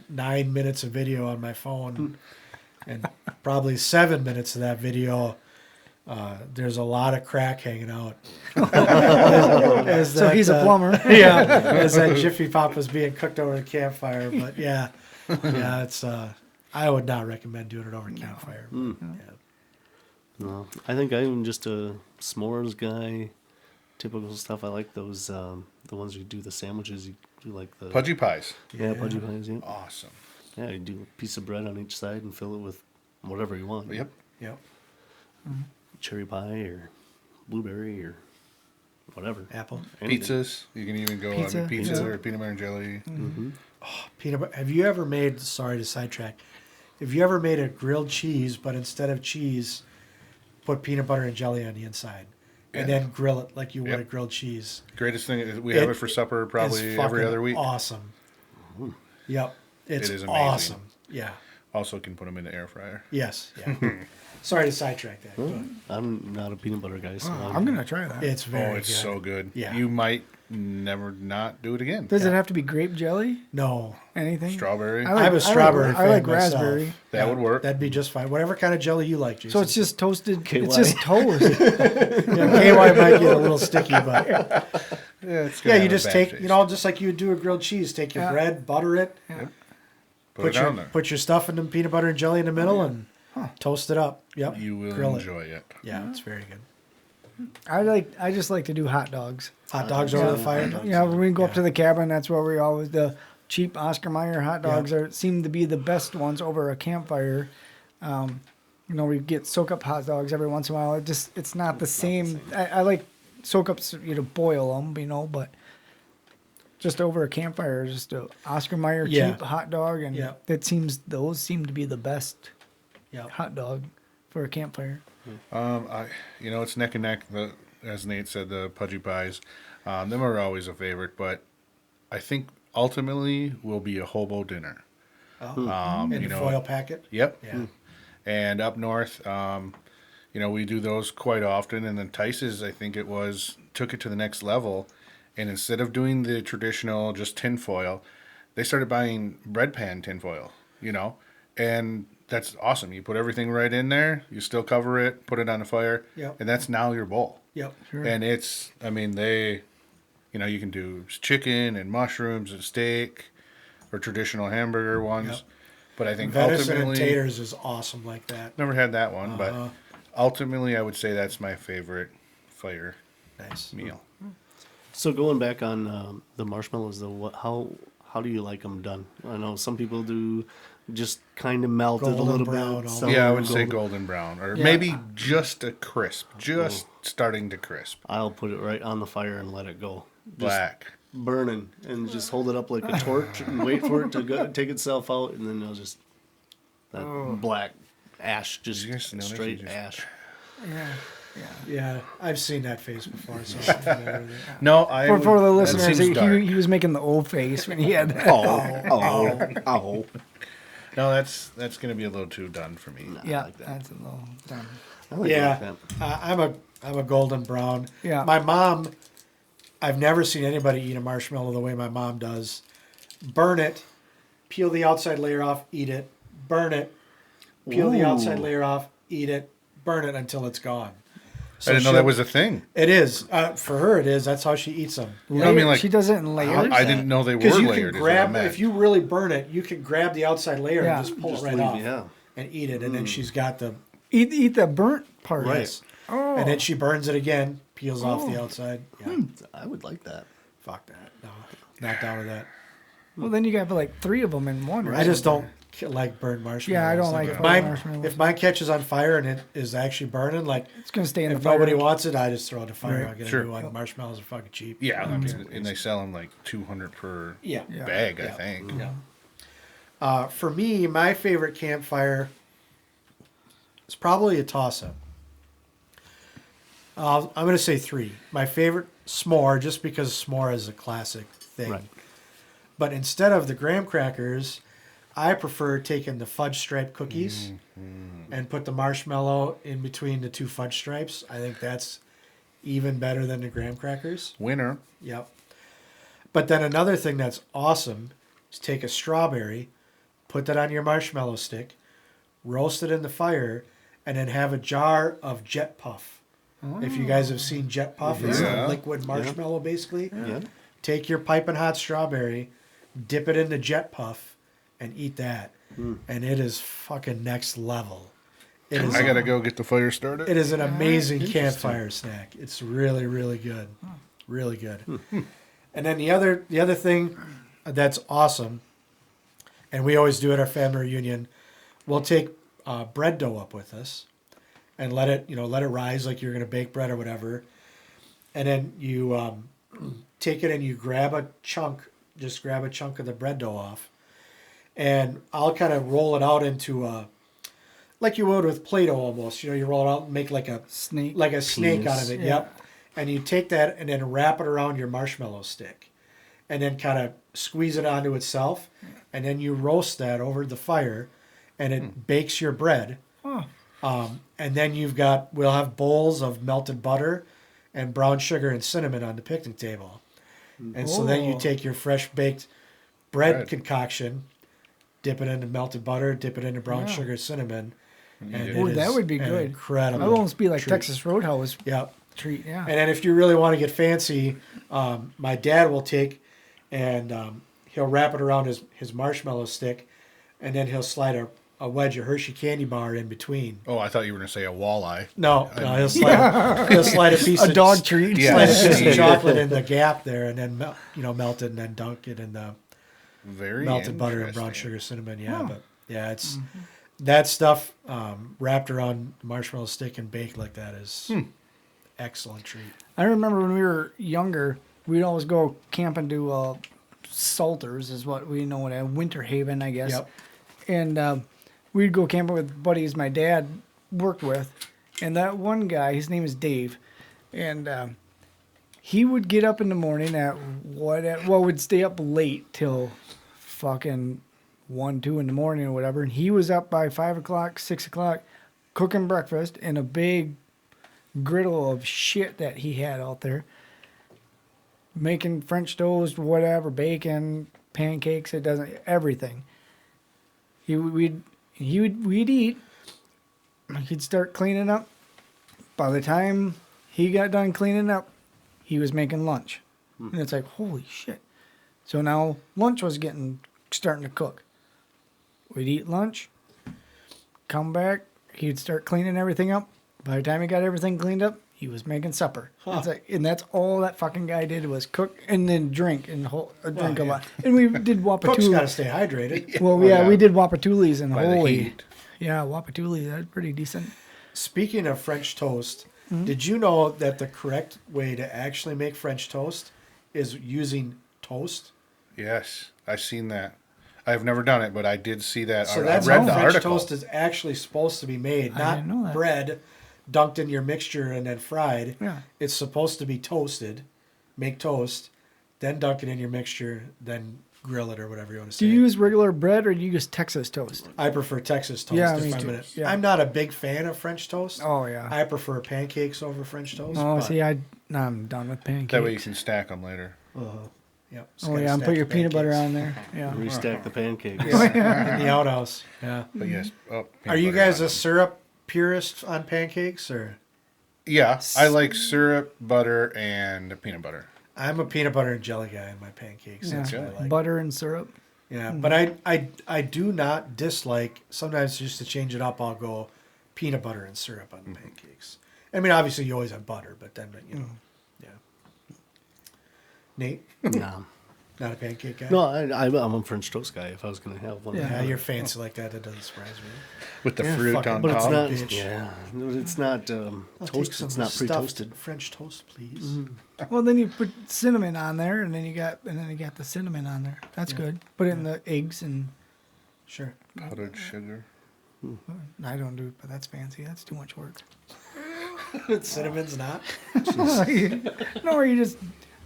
9 minutes of video on my phone, and probably 7 minutes of that video. There's a lot of crack hanging out. So he's a plumber. Yeah, as that Jiffy Pop was being cooked over the campfire. But yeah, it's. I would not recommend doing it over the campfire. But, No, I think I'm just a s'mores guy. typical stuff. I like those, the ones you do the sandwiches. You do like the Pudgy pies. Yeah, pudgy pies. Yeah. Awesome. Yeah, you do a piece of bread on each side and fill it with whatever you want. Yep. Yep. Cherry pie or blueberry or whatever. Apple. Anything. Pizzas. You can even go Pizza. on pizza Pizza. or peanut butter and jelly. Peanut butter. Have you ever made? Sorry to sidetrack. Have you ever made a grilled cheese, but instead of cheese, put peanut butter and jelly on the inside, and Yeah. then grill it like you would Yep. a grilled cheese? Greatest thing is we have it for supper probably It's every fucking other week. Awesome. Yep. It's It is amazing. awesome. Yeah. Also, can put them in the air fryer. Yes. Yeah. Sorry to sidetrack that. but I'm not a peanut butter guy, so I'm gonna try that. It's very Oh, it's good. so good. Yeah. You might never not do it again. Does it have to be grape jelly? No. Anything? Strawberry. I'm a strawberry I fan like myself. raspberry. That would work. That'd be just fine. Whatever kind of jelly you like, Jason. So it's just toasted. KY. It's just toast. Yeah, KY might get a little sticky, but Yeah, it's yeah, gonna you have a just bad take, taste. you know, just like you would do a grilled cheese. Take your Yeah. bread, butter it, Put it down there. put your stuff in the peanut butter and jelly in the middle, and toast it up. Yep. You will grill enjoy it. Yeah, it's very good. I just like to do hot dogs. Hot dogs over the fire. Yeah, when we go up Yeah. to the cabin, that's where we always the cheap Oscar Mayer hot dogs Yeah. seem to be the best ones over a campfire. You know, we get soak up hot dogs every once in a while. It's not the same. I like soak ups, you know, boil them, you know, but just over a campfire, just a Oscar Mayer Yeah. cheap hot dog, and Yeah. those seem to be the best Yep. hot dog for a campfire. It's neck and neck. As Nate said, the pudgy pies, them are always a favorite. But I think ultimately will be a hobo dinner. In you the know, foil packet. Yep. Yeah. And up north, we do those quite often. And then Tice's, I think it was, took it to the next level. And instead of doing the traditional just tinfoil, they started buying bread pan tinfoil, and that's awesome. You put everything right in there, you still cover it, put it on the fire, Yep. and that's now your bowl. Yep. And it's, you can do chicken and mushrooms and steak or traditional hamburger ones. Yep. But I think Venison and ultimately, taters is awesome like that. never had that one, Uh-huh. but ultimately I would say that's my favorite fire Nice. meal. So going back on the marshmallows, though, how do you like them done? I know some people do just kind of melted Golden a little brown, bit. all- some Yeah, I would say golden. golden brown, or Yeah. maybe just a crisp, just starting to crisp. I'll put it right on the fire and let it go. Just Black. burning, and just hold it up like a torch and wait for it to go, take itself out, and then it'll just that black ash, just Did you guys notice he straight just- ash. Yeah. Yeah, I've seen that face before. So I'm familiar with it. No, I For the that listeners, seems dark. he was making the O face when he had that. Oh. No, that's gonna be a little too done for me. Yeah, like that. that's a little done. I like Yeah, that. I'm a golden brown. Yeah. My mom, I've never seen anybody eat a marshmallow the way my mom does. Burn it, peel the outside layer off, eat it. Burn it, peel the outside Ooh. layer off, eat it. Burn it until it's gone. I didn't know she'll- that was a thing. It is for her. It is. That's how she eats them. I mean, like, she does it in layers. I didn't know they were Because you layered. can is what I grab, meant. if you really burn it, you can grab the outside layer Yeah. and just pull Just it right leave off it, yeah. and eat it. And then she's got the Eat the burnt part. Right. Oh. and then she burns it again, peels off the outside. Yeah, I would like that. fuck that. No, not down with that. Well, then you got like 3 of them in one. Right? I just don't like burnt marshmallows. Yeah, I don't like if burnt mine, marshmallows. if mine catches on fire and it is actually burning, like It's gonna stay in the if fire. nobody wants it, I just throw it in the fire. Right. I'll get Sure. a new one. Marshmallows are fucking cheap. Yeah, I mean, and they sell them like 200 per Yeah. Yeah. bag, I Yeah. think. Yeah. For me, my favorite campfire is probably a toss-up. I'm going to say 3. My favorite, s'more, just because s'more is a classic thing. Right. But instead of the graham crackers, I prefer taking the fudge stripe cookies and put the marshmallow in between the 2 fudge stripes. I think that's even better than the graham crackers. Winner. Yep. But then another thing that's awesome is take a strawberry, put that on your marshmallow stick, roast it in the fire, and then have a jar of Jet Puff. If you guys have seen Jet Puff, it's Yeah. the liquid marshmallow basically. Yeah. Take your piping hot strawberry, dip it in the Jet Puff, and eat that. And it is fucking next level. It is. I gotta go get the fire started. It is an amazing Interesting. campfire snack. It's really, really good. Really good. And then the other thing that's awesome, and we always do at our family reunion, we'll take bread dough up with us and let it rise like you're going to bake bread or whatever. And then you take it and you grab a chunk of the bread dough off. And I'll kind of roll it out into like you would with Play-Doh almost. You roll it out and make like a Snake. snake out of it. Yeah. Yep. And you take that and then wrap it around your marshmallow stick, and then kind of squeeze it onto itself, and then you roast that over the fire, and it bakes your bread. Oh. And then we'll have bowls of melted butter and brown sugar and cinnamon on the picnic table. And so then you Oh. take your fresh baked bread concoction, dip it into melted butter, dip it into brown Yeah. sugar, cinnamon. And Ooh, it that is would be an good. Incredible. That would almost be like treat. Texas Roadhouse Yep. treat. Yeah. And then if you really want to get fancy, my dad will take and he'll wrap it around his marshmallow stick, and then he'll slide a wedge of Hershey candy bar in between. Oh, I thought you were gonna say a walleye. No, he'll slide a piece A of dog treat. Yeah. slide a piece of chocolate in the gap there, and then melt it, and then dunk it in the Very melted butter and brown interesting. sugar, cinnamon. Yeah, Oh. but yeah, it's that stuff wrapped around the marshmallow stick and baked like that is excellent treat. I remember when we were younger, we'd always go camping to Salters, is what we know it as, Winter Haven, I guess. Yep. And we'd go camping with buddies my dad worked with. And that one guy, his name is Dave, and he would get up in the morning would stay up late till fucking 1, 2 in the morning or whatever. And he was up by 5 o'clock, 6 o'clock, cooking breakfast in a big griddle of shit that he had out there, making French toast, whatever, bacon, pancakes. It doesn't everything. We'd eat. He'd start cleaning up. By the time he got done cleaning up, he was making lunch, and it's like holy shit. So now lunch was starting to cook. We'd eat lunch, come back. He'd start cleaning everything up. By the time he got everything cleaned up, he was making supper. It's like, and that's all that fucking guy did was cook and then drink and drink a yeah. lot. And we did Cook's got to Wapatuli. stay hydrated. Well, yeah. we did Wapatulis and By the holy, heat. yeah, Wapatuli. That's pretty decent. Speaking of French toast, did you know that the correct way to actually make French toast is using toast? Yes, I've seen that. I've never done it, but I did see that. So I that's read how the French article. toast is actually supposed to be made, I not didn't know that. bread dunked in your mixture and then fried. Yeah. It's supposed to be toasted. Make toast, then dunk it in your mixture, then grill it or whatever you want to say. Do you use regular bread or do you use Texas toast? I prefer Texas toast. Yeah, if me I'm too. gonna- Yeah. I'm not a big fan of French toast. Oh yeah. I prefer pancakes over French toast. Oh, but- see, I'm done with pancakes. That way you can stack them later. Yep, just Oh gotta yeah, and stack put your the peanut butter pancakes. on there. Yeah. Restack the pancakes. in the outhouse. Yeah. But yes. Oh, Are you guys a syrup purist on pancakes, or? Yeah, I like syrup, butter, and peanut butter. I'm a peanut butter and jelly guy in my pancakes. Yeah. That's what I like. Butter and syrup. Yeah, but I do not dislike. Sometimes just to change it up, I'll go peanut butter and syrup on the pancakes. I mean, obviously you always have butter, but then yeah. Nate, No. not a pancake guy. No, I'm a French toast guy. If I was going to have one, Yeah. Yeah, you're fancy like that. That doesn't surprise me. With the Yeah, fruit fucking- on but it's top. not. bitch. Yeah, it's not I'll take toasted. some It's not stuffed pre-toasted. French toast, please. Well, then you put cinnamon on there, and then you got the cinnamon on there. That's good. Put it in the eggs, and Sure. Powdered sugar. I don't do it, but that's fancy. That's too much work. Cinnamon's not. No, or you just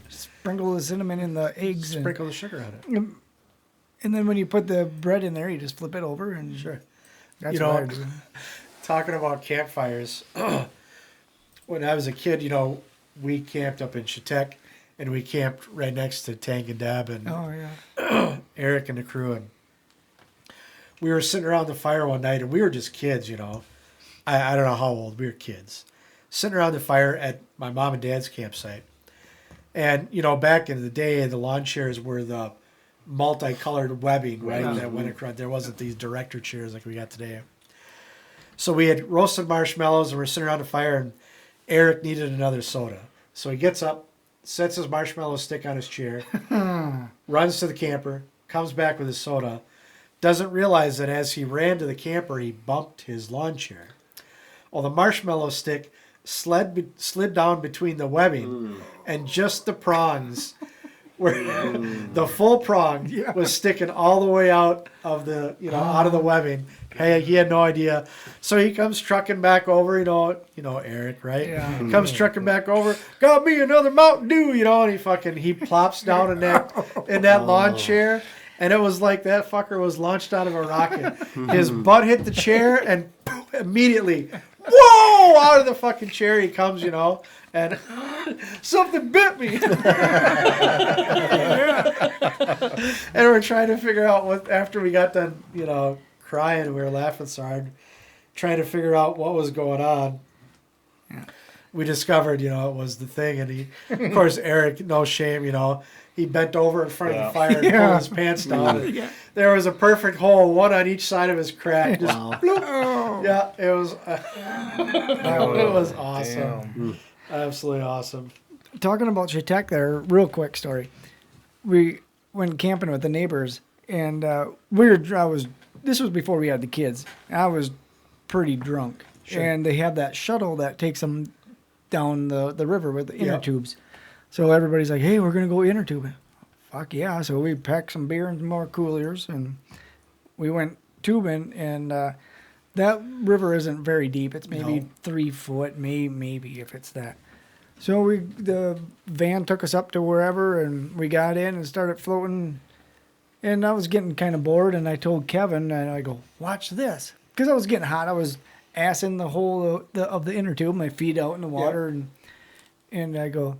sprinkle the cinnamon in the eggs, Sprinkle the sugar on it. and then when you put the bread in there, you just flip it over, and Sure. that's You what I know, do. Talking about campfires, when I was a kid, we camped up in Chautauqua, and we camped right next to Tank and Dab and Oh yeah. Eric and the crew, and we were sitting around the fire one night, and we were just kids, I don't know how old, we were kids. Sitting around the fire at my mom and dad's campsite. And, back in the day, the lawn chairs were the multicolored webbing, right, that went across. There wasn't these director chairs like we got today. So we had roasted marshmallows and we're sitting around the fire, and Eric needed another soda. So he gets up, sets his marshmallow stick on his chair, runs to the camper, comes back with his soda, doesn't realize that as he ran to the camper, he bumped his lawn chair. Well, the marshmallow stick slid down between the webbing, and just the prongs where the full prong was sticking all the way out of the out of the webbing. Hey, he had no idea. So he comes trucking back over, Eric, right? Yeah. Comes trucking back over, got me another Mountain Dew, and he plops down in that lawn chair, and it was like that fucker was launched out of a rocket. His butt hit the chair, and immediately, whoa, out of the fucking chair he comes, and something bit me. And we're trying to figure out what, after we got done, crying and we were laughing so hard, trying to figure out what was going on. We discovered, it was the thing. And he, of course, Eric, no shame, he bent over in front of the fire and pulled his pants down. There was a perfect hole, one on each side of his crack. Just bloop. Yeah, it was it was awesome. Absolutely awesome. Talking about Chautauqua there, real quick story. We went camping with the neighbors, and this was before we had the kids. I was pretty drunk. Sure. And they have that shuttle that takes them down the river with the inner tubes. So everybody's like, hey, we're going to go inner tubing. Fuck yeah. So we packed some beer and some more coolers, and we went tubing, and that river isn't very deep. It's maybe 3 foot, maybe if it's that. So the van took us up to wherever, and we got in and started floating. And I was getting kind of bored, and I told Kevin, and I go, watch this. Because I was getting hot. I was assing the whole of the inner tube, my feet out in the water. And I go,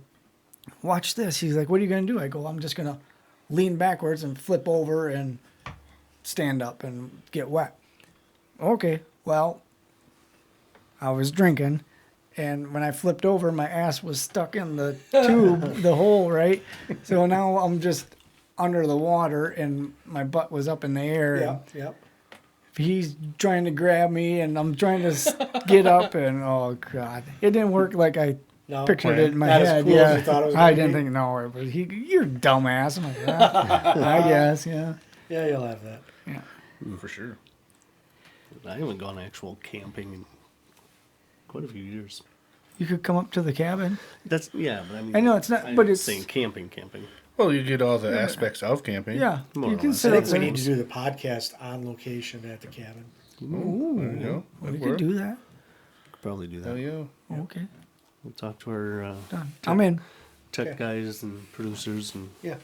watch this. He's like, what are you going to do? I go, I'm just going to lean backwards and flip over and stand up and get wet. Okay, well, I was drinking. And when I flipped over, my ass was stuck in the tube, the hole, right? So now I'm just under the water, and my butt was up in the air. Yeah. He's trying to grab me, and I'm trying to get up, and oh god, it didn't work like I pictured it in my Not head. as cool as you thought it was I gonna didn't be? think no, it was you're a dumbass. I'm like, I guess, yeah. Yeah, you'll have that. Yeah. For sure. I haven't gone actual camping in quite a few years. You could come up to the cabin. But I mean, I know it's not, I'm but it's saying camping. Well, you get all the aspects of camping. yeah. More You or can less. sit I up think we there. need to do the podcast on location at the cabin. There you go. We That'd could work. do that. Could probably do that. Hell yeah. Okay, We'll talk to our done. I'm in. tech Okay. guys and producers and Yeah.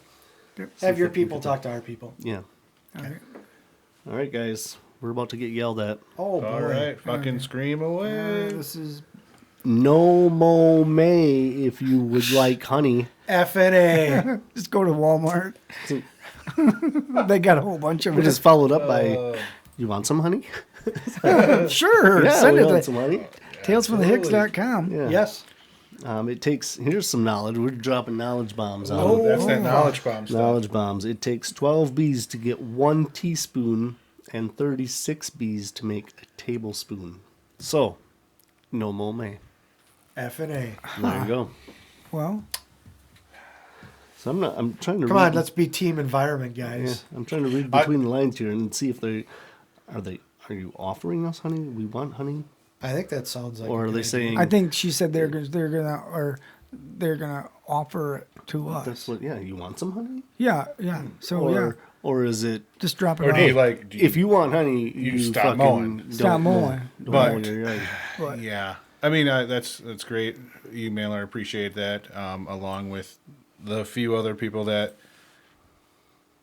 Yep. Have your people talk to our people. yeah. All right. All right, guys, we're about to get yelled at. Oh, boy. All right. Fucking scream away. This is No mo may if you would like honey. FNA. just go to Walmart. They got a whole bunch of We it. just followed up by, you want some honey? Sure, Yeah, send we it want to some honey. talesfromthehicks.com. Yeah. Yes. Here's some knowledge. We're dropping knowledge bombs on Oh, them. that's that knowledge bomb stuff. Knowledge bombs. It takes 12 bees to get 1 teaspoon and 36 bees to make a tablespoon. So, no mo may. FNA. There you go. Well, So I'm trying to Come read, on, let's be team environment, guys. I'm trying to read between the lines here and see if are you offering us honey? We want honey? I think that sounds like. Or a are good they idea. saying I think she said they're gonna offer it to us. that's what you want some honey? Yeah. So Or is it just drop it Or off. do you like? Do you, if you want honey, you stop fucking mowing. don't Stop mowing. Don't But- mow your yard. But yeah. I mean, that's great. Emailer, appreciate that. Along with the few other people that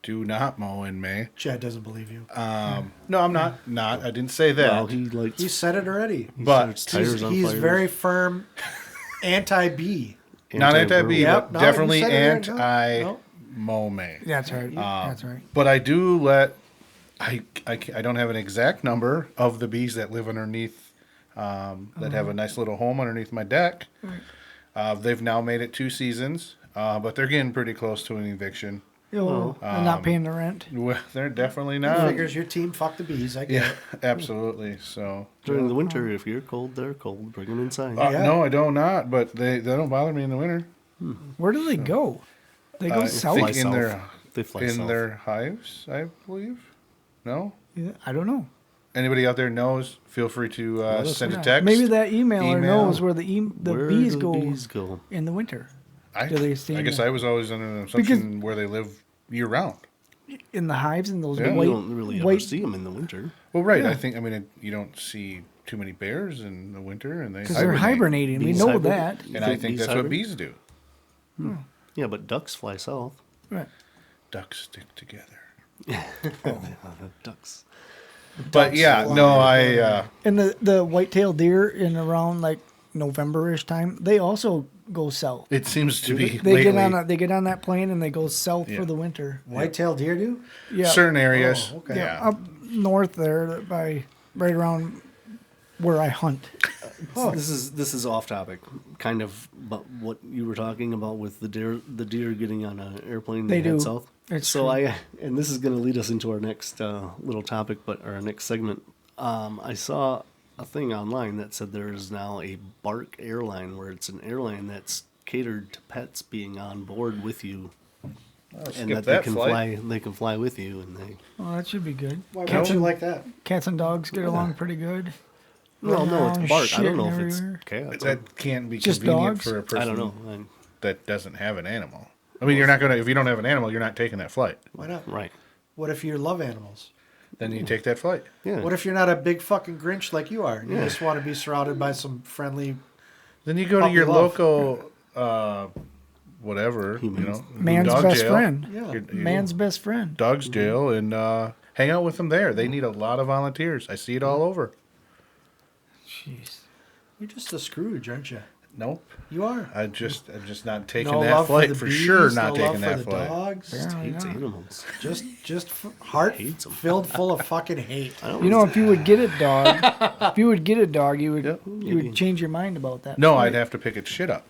do not mow in May. Chad doesn't believe you. No, I'm not. I didn't say that. Well, he likes He said it already. but starts tires on He's fire. very firm anti-bee. not anti-bee, Yep, but no, definitely you said it right. anti-mow May. that's right. That's right. But I do I don't have an exact number of the bees that live underneath, that have a nice little home underneath my deck. They've now made it 2 seasons, but they're getting pretty close to an eviction. They're not paying the rent. Well, they're definitely not. Figures your team fuck the bees. I get Yeah, it. absolutely. So During the winter, if you're cold, they're cold. Bring them inside. Yeah. no, I do not. But they don't bother me in the winter. Where do they go? They go I south? think Fly in south. their They fly in south. their hives, I believe. No. Yeah, I don't know. Anybody out there knows? Feel free to us send a Yeah. text. Maybe that emailer email. knows where the Where bees do go the bees go? in the winter. I, Do they stay I in guess the- I was always under the assumption where they live year round. In the hives and those Yeah. white, You don't really ever white, see them in the winter. Well, right. Yeah. I think. I mean, you don't see too many bears in the winter, and they because they're hibernating. We Bees know hibernate? that. You And I think bees that's what hibernate? bees do. Yeah, but ducks fly south. Right. Ducks stick together. Ducks. But yeah, no, I. And the white-tailed deer in around like November-ish time, they also go south. It seems to be They lately, they get on that plane and they go south Yeah. for the winter. White-tailed deer do? Yeah, certain areas. Oh, okay. Yeah. up north there by right around where I hunt. This is off topic, kind of. But what you were talking about with the deer getting on an airplane, They and head do. south. It's So true. and this is going to lead us into our next little topic, but our next segment. I saw a thing online that said there is now a Bark airline where it's an airline that's catered to pets being on board with you, and skip that they that can flight. fly. They can fly with you, and they. Oh, that should be good. Why Cats would you and, like that? cats and dogs get along pretty good. Well, no, around it's Bark. I don't shitting know if it's everywhere. cats. That can't be Just convenient dogs? for a person I don't know. that doesn't have an animal. I mean, you're not gonna if you don't have an animal, you're not taking that flight. Why not? Right. What if you love animals? Then you take that flight. Yeah. What if you're not a big fucking Grinch like you are? You just want to be surrounded by some friendly. Then you go to Puppy your love. local, whatever, Humans. you know, Man's dog best jail. friend. Yeah. Your Man's best friend. dog's jail and hang out with them there. They need a lot of volunteers. I see it all over. Jeez. You're just a Scrooge, aren't you? Nope. You are. I'm just not taking No that love flight for for the bees, sure. Not no taking love that for the flight. dogs. Apparently Hates not. animals. Just heart Hates 'em. filled full of fucking hate. I don't You know, if you would get a dog, you would Yep. would change your mind about that. No, I'd have to pick its shit up.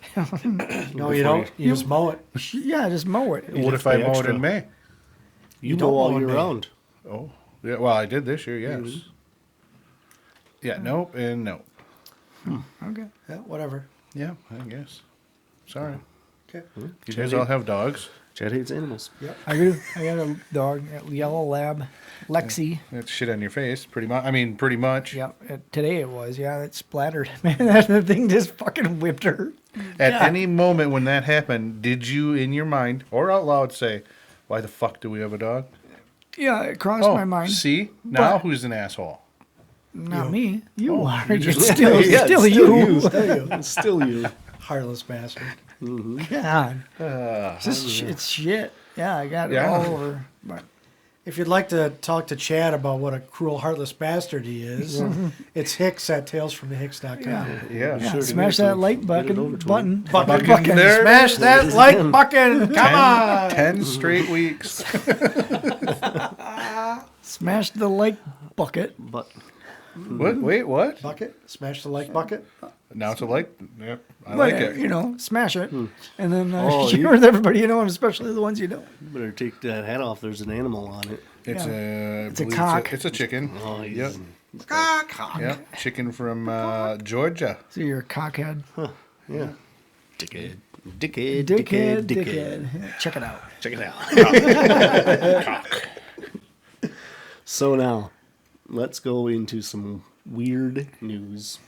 No, you don't. You just mow it. Yeah, just mow it. What if I pay mow it extra. in May? You don't mow all mow in year May. round. Oh, yeah. Well, I did this year. Yes. Yeah. Nope. And no. Okay. Yeah, whatever. Yeah. I guess. Sorry. Okay. You guys all have dogs. Chad hates animals. I do. I got a dog, a yellow lab, Lexi. That's shit on your face, pretty much. I mean, pretty much. Yep. Today it was. Yeah, it splattered. Man, that thing just fucking whipped her. At any moment when that happened, did you, in your mind or out loud, say, "Why the fuck do we have a dog?" Yeah, it crossed my mind. See, now But- who's an asshole? Not me. You are. you You're just- still, Yeah, still it's you. It's still you. Heartless bastard. God. It's shit. Yeah, I got it Yeah. all over. But If you'd like to talk to Chad about what a cruel, heartless bastard he is, it's Hicks at talesfromthehicks.com. yeah. Yeah, Yeah, Sure, smash get it that to- like get it button. over to Button. Fucking there. Smash that like button. Come on. 10 straight weeks. Smash the like bucket. But What? Wait, what? Bucket. Smash the like bucket. Now it's a like. Yeah, I But, like it. You know, smash it. And then Oh, share you- with everybody you know, and especially the ones you don't. you better take that hat off. There's an animal on it. It's yeah. a. I It's a believe cock. It's a chicken. Oh, he's, Yep. he's got- Yep. Chicken from Georgia. So you're a cockhead. yeah. Dickhead. Dickhead. Yeah, check it out. Check it out. So now, let's go into some weird news.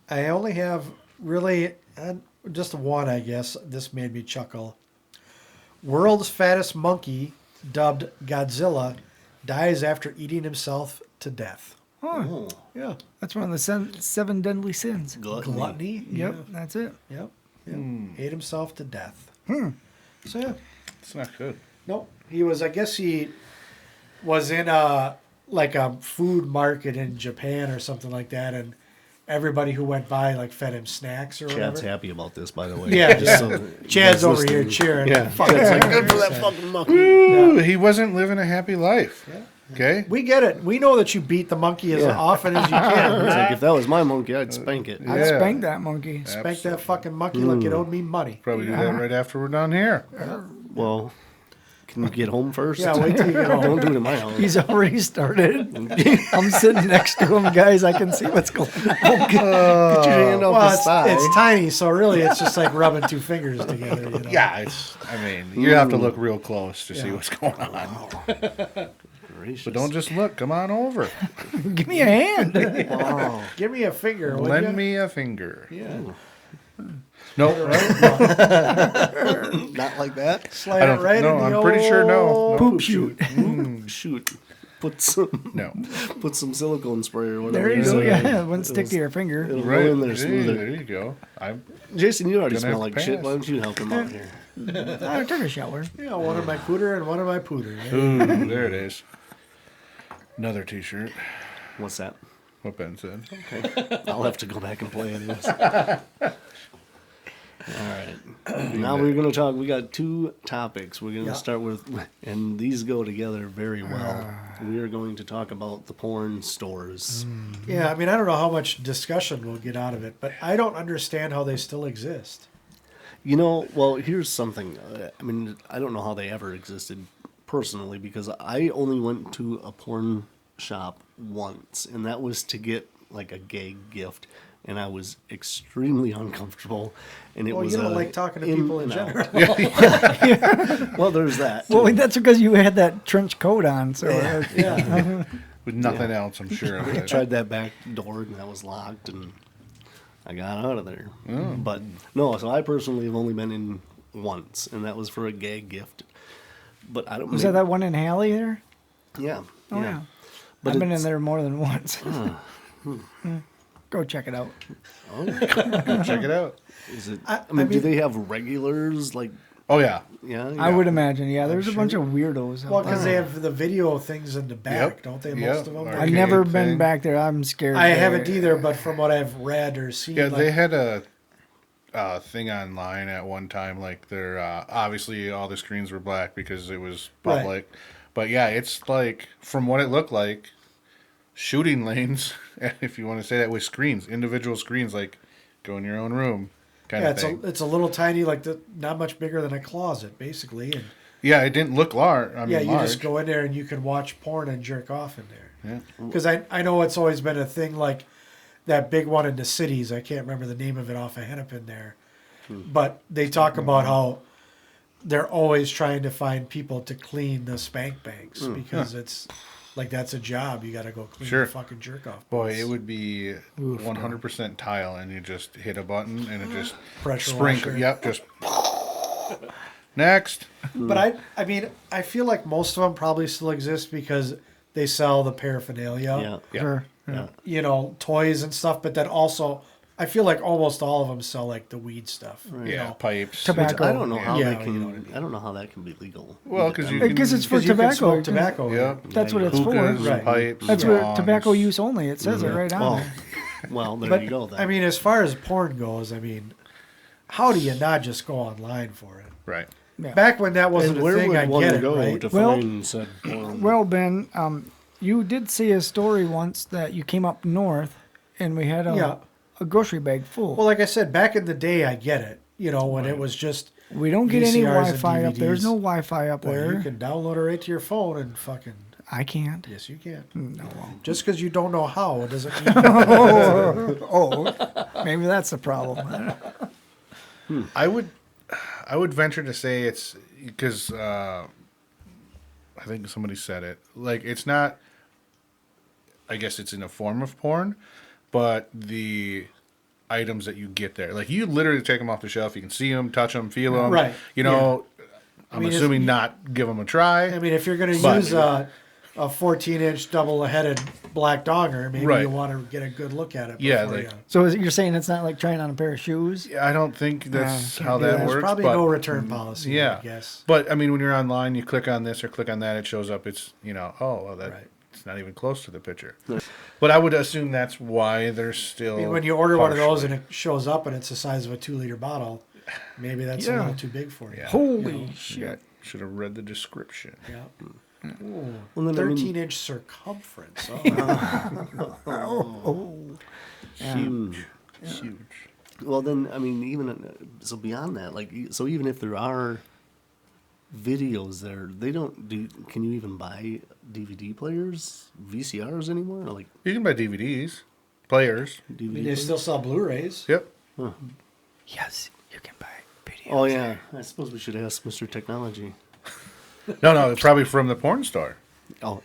I only have really just one, I guess. This made me chuckle. World's fattest monkey, dubbed Godzilla, dies after eating himself to death. Oh, Yeah. that's one of the seven deadly sins. Gluttony. Yep, that's it. Yep. Ate himself to death. So, yeah. It's not good. Nope. He was, I guess he was in a food market in Japan or something like that, and everybody who went by fed him snacks or Chad's whatever. happy about this, by the way. Yeah, Just so Chad's he's over here listening. cheering. Yeah. Fuck, Chad's like, yeah. good for that fucking monkey. Ooh, he wasn't living a happy life. Yeah. Okay. We get it. We know that you beat the monkey as Yeah. often as you can. It's like, if that was my monkey, I'd spank it. I'd Yeah. spank that monkey. Spank that fucking monkey like it owed me money. Probably do that right after we're done here. Well, Can you get home first? Yeah, wait till you get home. Don't do it in my house. He's already started. I'm sitting next to him, guys. I can see what's going on. Get your hand off Well, his thigh. it's tiny, so really it's just like rubbing two fingers together. You know? Yeah, you have to look real close to see what's going on. Gracious. But don't just look. Come on over. Give me a hand. Oh, Give me a finger. would Lend ya? me a finger. Yeah. No, not like that. Slide I it don't- right no, in the I'm pretty sure no. old Poop shoot. Shoot. Put some no. silicone spray or whatever. There you go. use. Yeah, it wouldn't stick to your finger. It'll Right go in there there smoother. you go. Jason, you already Gonna smell have like to shit. pass. Why don't you help him out here? I took a shower. Yeah, one of my pooter and one of my pooter. Yeah. Ooh, there it is. Another T-shirt. What's that? What Ben said. Okay. I'll have to go back and play it. All right. Now we're going to talk. We got two topics. We're going to Yeah. start with, and these go together very well. We are going to talk about the porn stores. Yeah, I mean, I don't know how much discussion we'll get out of it, but I don't understand how they still exist. You know, well, here's something. I mean, I don't know how they ever existed personally because I only went to a porn shop once, and that was to get like a gay gift, and I was extremely uncomfortable. And it Well, was you don't like talking to people in and out. general. Well, there's that. Well, that's because you had that trench coat on. So Yeah. With nothing else, I'm sure. Of I it. tried that back door, and that was locked, and I got out of there. Oh. But no, so I personally have only been in once, and that was for a gay gift. But I don't. was that one in Halley there? Yeah. Oh yeah. But I've been in it's- there more than once. Go check it out. Check it out. Is it? I I mean, do mean- they have regulars? Like, Oh yeah. yeah. I would imagine. Yeah, there's a bunch of weirdos. Well, out because there. they have the video things in the back, Yep. don't they? Yep. Most of them. Arcade I've never been thing. back there. I'm scared. I there. haven't either, but from what I've read or seen, Yeah, like, they had a thing online at one time. Like, they're obviously all the screens were black because it was Right. public. But yeah, it's like from what it looked like, shooting lanes, if you want to say that, with screens, individual screens, like go in your own room, kind yeah, of thing. it's a little tiny, like not much bigger than a closet, basically. And Yeah, it didn't look large. I mean, yeah, you large. just go in there and you can watch porn and jerk off in there. Yeah. Because I know it's always been a thing like that big one in the cities. I can't remember the name of it off of Hennepin there. But they talk about how they're always trying to find people to clean the spank banks because it's like that's a job. You got to go clean Sure. the fucking jerk off. Boy, booths. it would be 100% tile, and you just hit a button, and it just Pressure sprinkle. washer. Yep, just next. But I mean, I feel like most of them probably still exist because they sell the paraphernalia. Yeah. Yeah. Sure. Yeah. You know, toys and stuff, but then also I feel like almost all of them sell like the weed stuff. You Yeah, know? pipes. Tobacco. Which I don't know how Yeah, they you can. know what I mean. I don't know how that can be legal. Well, 'cause you Because can- it's for 'Cause you can tobacco. smoke tobacco. Yep. That's what it's for. Hookahs, Right. pipes. That's where bongs. tobacco use only. It says it right on Oh, there. well, there But you go. Then. I mean, as far as porn goes, I mean, how do you not just go online for it? Right. Yeah. Back when that wasn't and a where thing, would I one get it, go right? to Well- find said porn? Well, Ben, you did see a story once that you came up north, and we had Yeah. a grocery bag full. Well, like I said, back in the day, I get it. You know, when it was just we don't get any VCRs and Wi-Fi up there. There's DVDs. no Wi-Fi up well, there. you can download it right to your phone and fucking. I can't. Yes, you can. No. Just because you don't know how, it doesn't mean. Oh, maybe that's the problem. I would venture to say it's because I think somebody said it. Like, it's not. I guess it's in a form of porn, but the items that you get there, like you literally take them off the shelf, you can see them, touch them, feel them. Right. You know, I I'm mean, assuming not give them a try. I mean, if you're going to But- use a 14-inch double-headed black donger, maybe Right. you want to get a good look at it. Yeah, before like- you- So you're saying it's not like trying on a pair of shoes? I don't think that's can't how do that that. There's works. probably but, no return policy. Yeah, I guess. But I mean, when you're online, you click on this or click on that, it shows up. It's oh well, that Right. it's not even close to the picture. But I would assume that's why they're still. I mean, when you order one of those partially- and it shows up and it's the size of a 2-liter bottle, maybe that's a Yeah. little too big for you. Yeah. Holy shit! should have read the description. Yeah. Well, then, I mean- 13-inch circumference. Huge. Huge. Well, then, I mean, even so beyond that, like, so even if there are videos there. They don't do. Can you even buy DVD players, VCRs anymore? Like You can buy DVDs, players. DVD I mean, they players? still sell Blu-rays. Yep. Yes, you can buy videos. Oh yeah, I suppose we should ask Mr. Technology. No, probably from the porn store. Oh.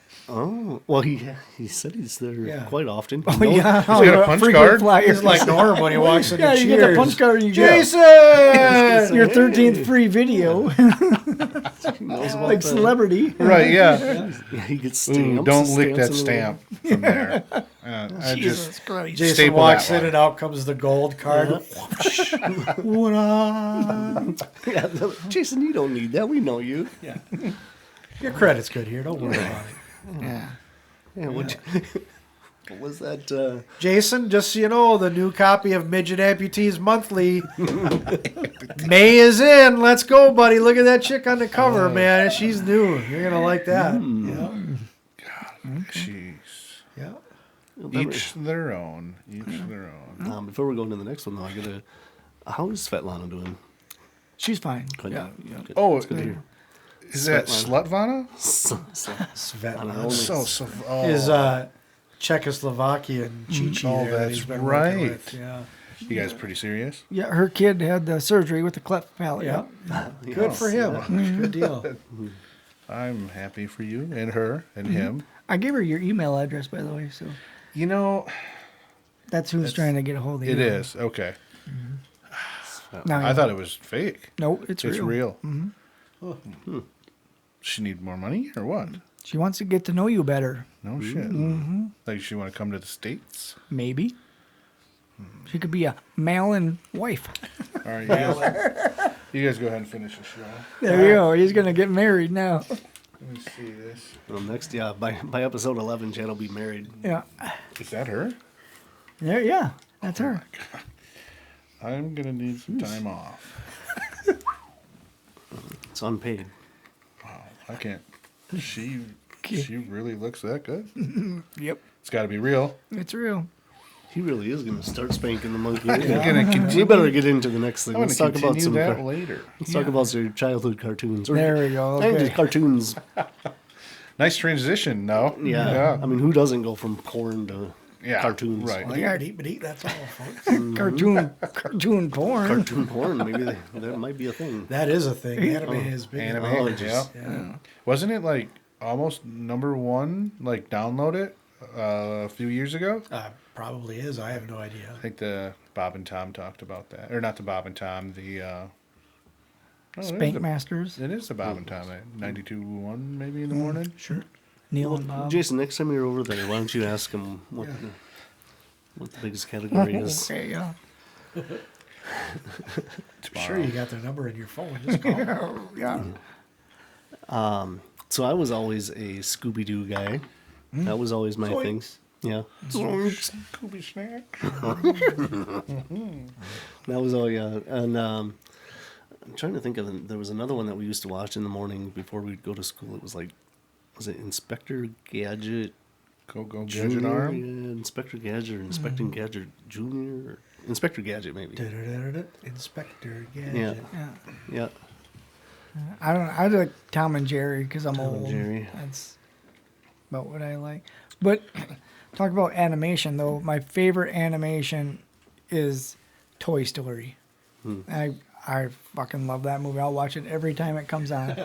Well, he said he's there Yeah. quite often. Oh, yeah. He's got a punch Freaking card? flyers. It's like Norm when he walks in Yeah, the you get the Cheers. punch card and you get Jason! your 13th free video. He knows about Like that. celebrity. Right, yeah. Yeah, he gets stamps. Ooh, don't lick that stamps stamp from there. I Jesus just Christ. Jason Staple walks that in one. and out comes the gold card. What up? Yeah, Jason, you don't need that. We know you. Yeah. Your credit's good here. Don't worry about it. Yeah. Yeah, what was that? Jason, just so you know, the new copy of Midget Amputees Monthly, May is in. Let's go, buddy. Look at that chick on the cover, man. She's new. You're going to like that. jeez. Yeah. Each their own. Each their own. Before we go into the next one, though, I gotta. How is Svetlana doing? She's fine. Good. Yeah. Good. Oh, It's good to hear. is that Svetlana. Slutvana? Svetlana So is Czechoslovakian Chi-Chi Oh, there that that's he's been working right. with. Yeah. You guys pretty serious? Yeah, her kid had the surgery with the cleft palate. Yeah. Good for him. Good deal. I'm happy for you and her and him. I gave her your email address, by the way, so You know, that's who's trying to get a hold of you. it is. Okay. Now, I thought it was fake. no, it's real. real. She need more money or what? She wants to get to know you better. No shit. Like she want to come to the States? Maybe. She could be a Malin wife. All right, you guys go ahead and finish the show. There you go. He's gonna get married now. Let me see this. Well, next, yeah, by episode 11, Chad will be married. Yeah. Is that her? There. Yeah. That's her. I'm gonna need some time off. It's unpaid. Wow, I can't. She really looks that good. Yep. It's got to be real. It's real. He really is gonna start spanking the monkey. I'm gonna continue. We better get into the next thing. I'm Let's gonna talk about continue some. that later. Let's talk about your childhood cartoons. Or, There we go. and Okay. just cartoons. Nice transition, no? Yeah. I mean, who doesn't go from porn to cartoons? Right. Well, you got to eat, but eat. That's all, folks. Cartoon porn. Cartoon porn. Maybe that might be a thing. That is a thing. Anime is big. Anime, Oh, yeah. Wasn't it like almost number one? Like download it a few years ago. Probably is. I have no idea. I think the Bob and Tom talked about that, or not the Bob and Tom. The it is Spank the- Masters. It is the Bob and Tom at 92.1 maybe in the morning. Sure. Neil and Bob. Jason, next time you're over there, why don't you ask him what the biggest category is? Okay, yeah. Sure, you got their number in your phone. Just call. Yeah. So I was always a Scooby Doo guy. That was always my thing. Yeah. Scooby snack. That was all, yeah. And I'm trying to think of there was another one that we used to watch in the morning before we'd go to school. It was like, was it Inspector Gadget Go Gadget Junior? Arm. Yeah, Inspector Gadget or Inspector Gadget Junior? Or Inspector Gadget, maybe. Inspector Yeah. Gadget. Yeah. Yeah. I like Tom and Jerry because I'm Tom and old. Jerry. That's about what I like. But talk about animation though. My favorite animation is Toy Story. I fucking love that movie. I'll watch it every time it comes on.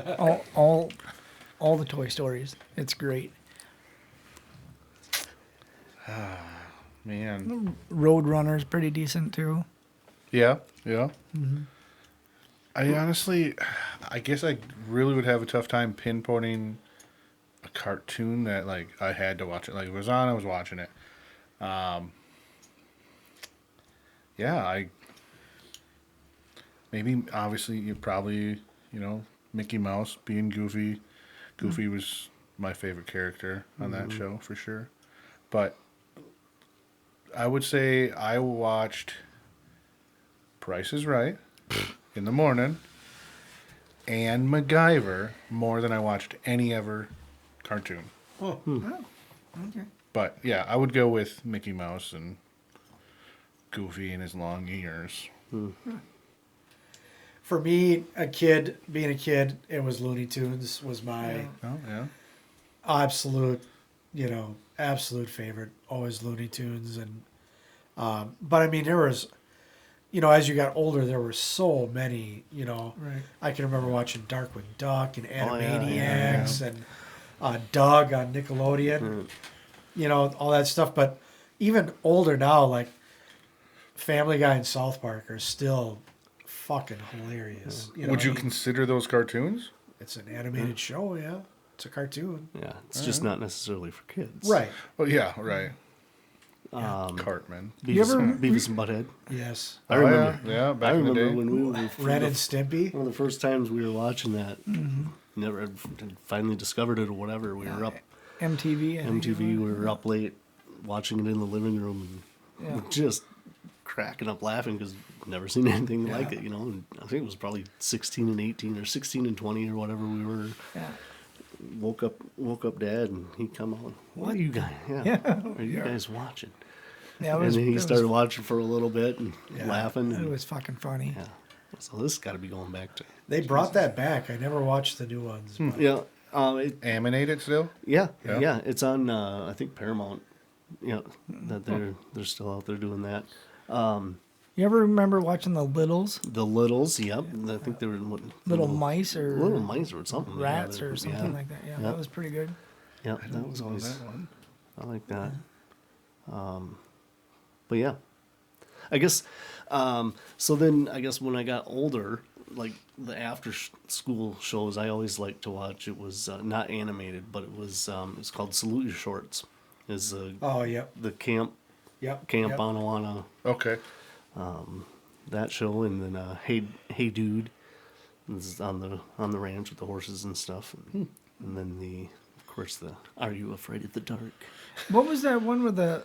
all the Toy Stories. It's great. Man. Roadrunner's pretty decent too. Yeah. I honestly, I guess I really would have a tough time pinpointing a cartoon that like I had to watch it. Like it was on, I was watching it. Maybe obviously you probably Mickey Mouse being Goofy. Goofy was my favorite character on that show for sure. But I would say I watched Price is Right in the morning and MacGyver more than I watched any ever cartoon. Oh, Okay. But yeah, I would go with Mickey Mouse and Goofy and his long ears. for me, being a kid, it was Looney Tunes was my Oh yeah. absolute, absolute favorite. Always Looney Tunes, and but I mean, there was, as you got older, there were so many. Right. I can remember watching Darkwing Duck and Oh, yeah, Animaniacs and Doug on Nickelodeon. All that stuff. But even older now, like Family Guy and South Park are still fucking hilarious. Would you consider those cartoons? It's an animated show, yeah. It's a cartoon. Yeah, it's just not necessarily for kids. Right. Oh yeah, right. Um, Cartman. Beavis and Butthead. Yes. I remember. Yeah, back I in the remember day. when we were Ren and Stimpy. one of the first times we were watching that. Never had finally discovered it or whatever. We were up MTV. I think it MTV. was. We were up late watching it in the living room and Yeah. we're just cracking up laughing because never seen anything like it. And I think it was probably 16 and 18 or 16 and 20 or whatever we were. Yeah. Woke up Dad and he come on. What are you guys? Yeah. What are you guys watching? Yeah, And then he started watching for a little bit and laughing. It And, was fucking funny. yeah. So this got to be going back to. They brought that back. I never watched the new ones. but- Yeah. Animated still? Yeah. Yeah. Yeah. It's on. I think Paramount. That they're still out there doing that. You ever remember watching the Littles? The Littles. Yep. I think they were Little mice or little mice or something. rats Yeah, or something like that. Yeah, that was pretty good. Yeah, that was always. That one. I like that. But yeah, I guess. So then, I guess when I got older, like the after school shows, I always liked to watch. It was not animated, but it was called Salute Your Shorts. Is Oh, yep. the camp Yep. Camp yep. Anawana, Okay. that show, and then Hey Dude, this is on the ranch with the horses and stuff, and then of course the Are You Afraid of the Dark? What was that one with the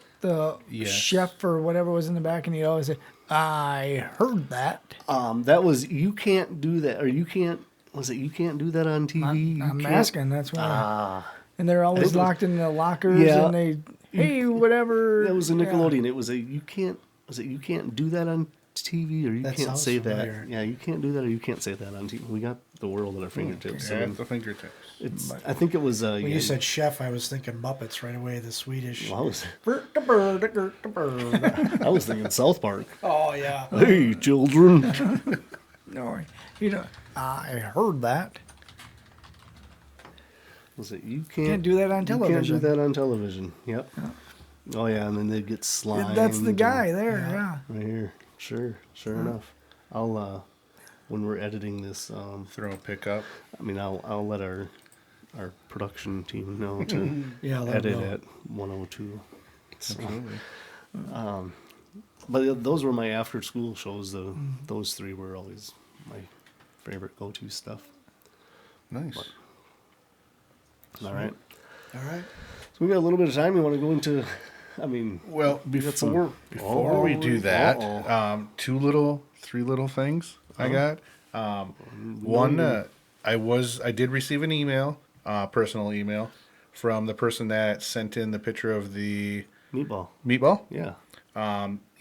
Yes. chef or whatever was in the back, and he'd always say, "I heard that." That was You Can't Do That, or You Can't. Was it You Can't Do That on TV? I'm You can't- asking. That's why. Ah, And they're always think it was- locked in the lockers, Yeah. and they, hey, whatever. that was a Yeah. Nickelodeon. It was a You Can't. Was it You Can't Do That on TV, or You That Can't sounds Say familiar. That? Yeah, You Can't Do That, or You Can't Say That on TV. We got the world at our fingertips. Yeah, So the fingertips. it's. I think it was. When you said chef, I was thinking Muppets right away, the Swedish. Well, I was. Oh, I was thinking South Park. yeah. Hey, children. No, I heard that. Was it You Can't do that on You television. can't do that on television. Yep. Oh yeah, and then they'd get slimed. That's the guy and- there. Yeah. right here. Sure enough. I'll when we're editing this, Throw a pickup. I mean, I'll let our production team know to Yeah, let 'em edit know. at 102. So, Absolutely. but those were my after school shows. Those three were always my favorite go to stuff. Nice. All right. All right. So we got a little bit of time. You want to go into? I mean, Well, we got some- before we do that, Uh-oh. three little things I got. One, I did receive an email, personal email, from the person that sent in the picture of the meatball. meatball. Yeah,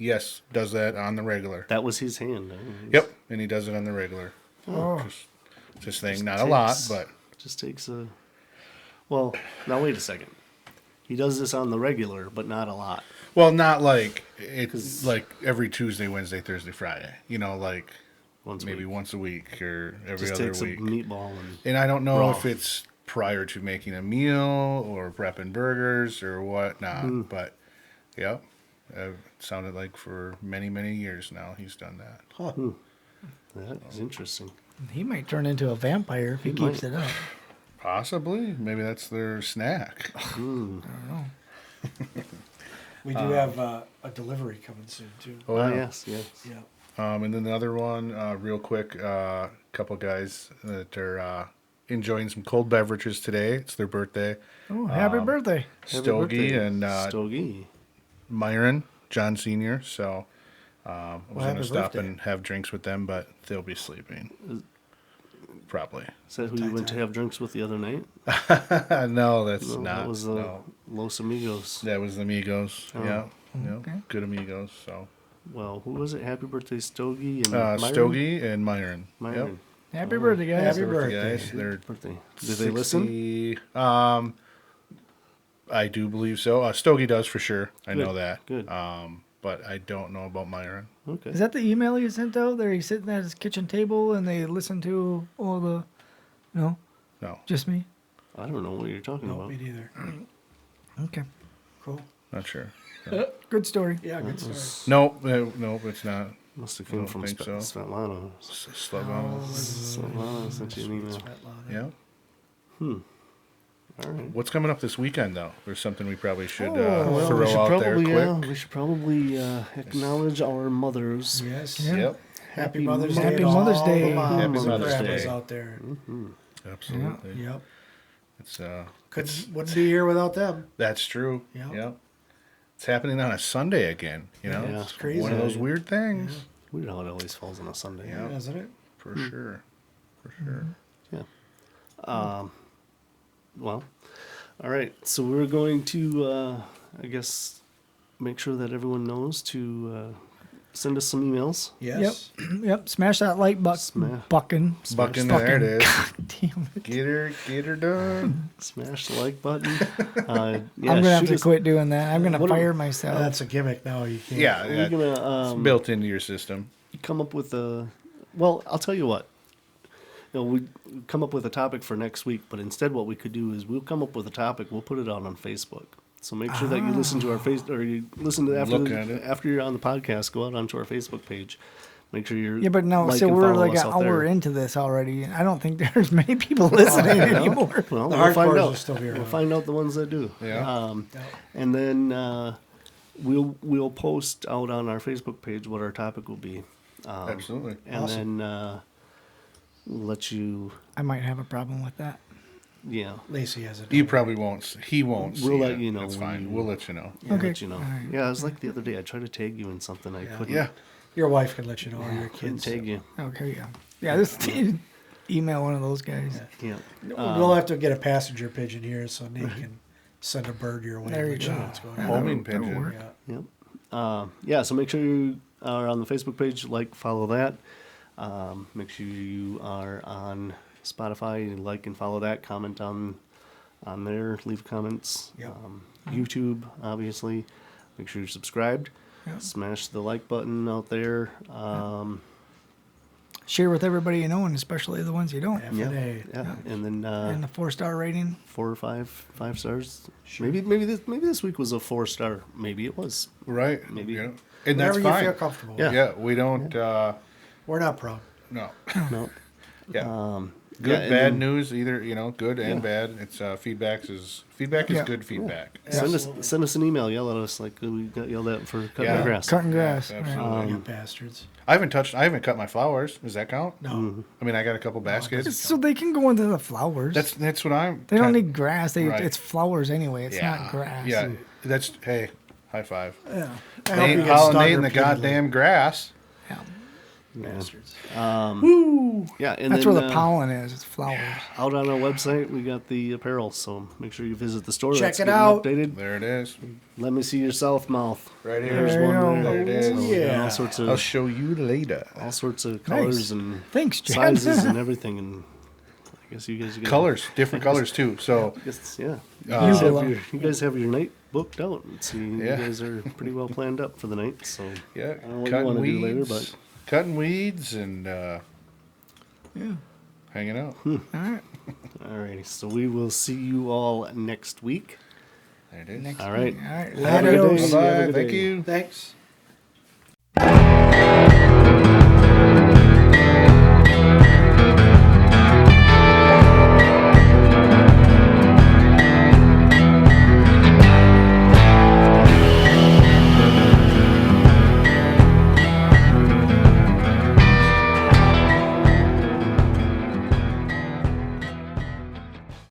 Yes, does that on the regular. that was his hand. Yep, and he does it on the regular. Oh, Just thing, not a lot, but Just takes a. Well, now wait a second. He does this on the regular, but not a lot. well, not like it's like every Tuesday, Wednesday, Thursday, Friday. Like Once maybe a week. once a week or every Just other takes week. a meatball and. And I don't know Raw. if it's prior to making a meal or prepping burgers or whatnot, but yeah, it sounded like for many, many years now he's done that. That is interesting. he might turn into a vampire if he keeps it up. Possibly. Maybe that's their snack. We do have a delivery coming soon, too. Oh, yeah. yes. Yeah. And then another one, real quick, couple guys that are enjoying some cold beverages today. It's their birthday. Oh, happy birthday. Happy Stogie birthday, and Stogie. Myron, John Sr. So I was going happy to stop birthday. and have drinks with them, but they'll be sleeping. Probably. Is that who you went to have drinks with the other night? No, that's No, not. that was no. Los Amigos. That was the Amigos. Oh. Yeah. Okay. Good Amigos. So well, who was it? Happy birthday, Stogie and Myron? Stogie and Myron. Myron. Happy birthday, guys. Happy birthday. Guys, they're Birthday. Did they listen? 60. I do believe so. Stogie does for sure. I know that. Good. But I don't know about Myron. Okay. Is that the email you sent out? There, he's sitting at his kitchen table and they listen to all the. No, No, just me. I don't know what you're talking No, about. me neither. Okay, Cool. not sure. good story. Yeah, good story. Nope, it's not. Must have I come don't from think so. Svetlana. Slavana. Svetlana sent you an email. Yeah. All right. What's coming up this weekend, though? There's something we probably should Well, throw we should out there probably, quick. we should probably acknowledge our mothers. Yes. Yeah. Yep, Happy Mother's Day. Happy to all Mother's the Day. moms Happy and Mother's grandmas Day. out there. absolutely. Yep. It's Wouldn't be here without them. that's true. Yep. Yep. It's happening on a Sunday again. You know, Yeah. it's Crazy. one of those weird things. Weird how it always falls on a Sunday. Yeah. Isn't it? For sure. For sure. Yeah. Well, all right. So we're going to, I guess, make sure that everyone knows to send us some emails. Yes. Yep. Smash that like Smash. button. Bucking, there it is. Damn it. Get her done. Smash the like button. Yeah, I'm gonna have shoot to us- quit doing that. I'm gonna What fire are- myself. That's a gimmick now. You can't. Yeah, We're gonna it's built into your system. come up with a. Well, I'll tell you what. We come up with a topic for next week, but instead, what we could do is we'll come up with a topic. We'll put it out on Facebook. So make sure that you listen to our or you listen to Look at it. after you're on the podcast. Go out onto our Facebook page. Make sure you're Yeah, but no. like So and we're follow like us an out there. hour into this already. I don't think there's many people listening anymore. Well, The we'll find hardcores out. will still be We'll around. find out the ones that do. Yeah. And then we'll post out on our Facebook page what our topic will be. Absolutely. And Awesome. then we'll let you. I might have a problem with that. Yeah. Lacey has it. You probably won't. He won't. We'll see let it. you know That's when fine. you- We'll let you know. Yeah, Okay. let you know. All right. Yeah, it was like the other day. I tried to tag you in something. I couldn't. Yeah. Your wife can let you know, or your Couldn't kids. tag you. Okay, yeah. Yeah, just email one of those guys. Yeah. We'll have to get a passenger pigeon here so Nate can send a bird your way. There and you let you know go. what's going on. Homing that'll pigeon. work. Yeah. Yep. Yeah, so make sure you are on the Facebook page, follow that. Make sure you are on Spotify, like and follow that. Comment on there, leave comments. Yep. YouTube, obviously. Make sure you're subscribed. Yep. Smash the like button out there. Share with everybody you know, and especially the ones you don't. Yeah, F&A. yeah. And then And the 4-star rating. 4 or 5 stars. Maybe this week was a 4-star. Maybe it was. Right. Maybe. Yeah. And that's Whenever you fine. feel comfortable. Yeah. Yeah. We don't. We're not proud. No. No. Yeah. Yeah, Good, and bad then- news, either good and bad. It's feedback is Yeah. good feedback. Send us an email. Yell at us like we got yelled at for cutting Yeah. the grass. Cutting grass. Yeah, right. absolutely. You bastards. I haven't cut my flowers. Does that count? No. I mean, I got a couple baskets. So they can go into the flowers. That's what I'm. they don't need grass. Right. It's flowers anyway. It's Yeah. not grass. Yeah. That's hey, high five. Yeah. I hope you Ain't get stung pollinating the repeatedly. goddamn grass. Yeah. Bastards. Yeah, and That's then, where the pollen is. It's flowers. out on our website we got the apparel, so make sure you visit the store. Check That's it getting out. Updated. There it is. Let me see your south mouth. Right There's here. There you one go. there. There it is. So, we got Yeah. all sorts I'll of show you later. colors and Thanks, Jen. sizes and everything, and I guess you guys are gonna, Colors, different colors too. So I guess, yeah. You You guys have your night booked out. See, Yeah. you guys are pretty well planned up for the night. So yeah, I don't know what you cutting wanna do weeds, later, but cutting weeds and Yeah. hanging out. All right. alrighty. So we will see you all next week. There it is. All right. All right. Have a good Adios. day. Have a Bye. good Thank day. you. Thanks.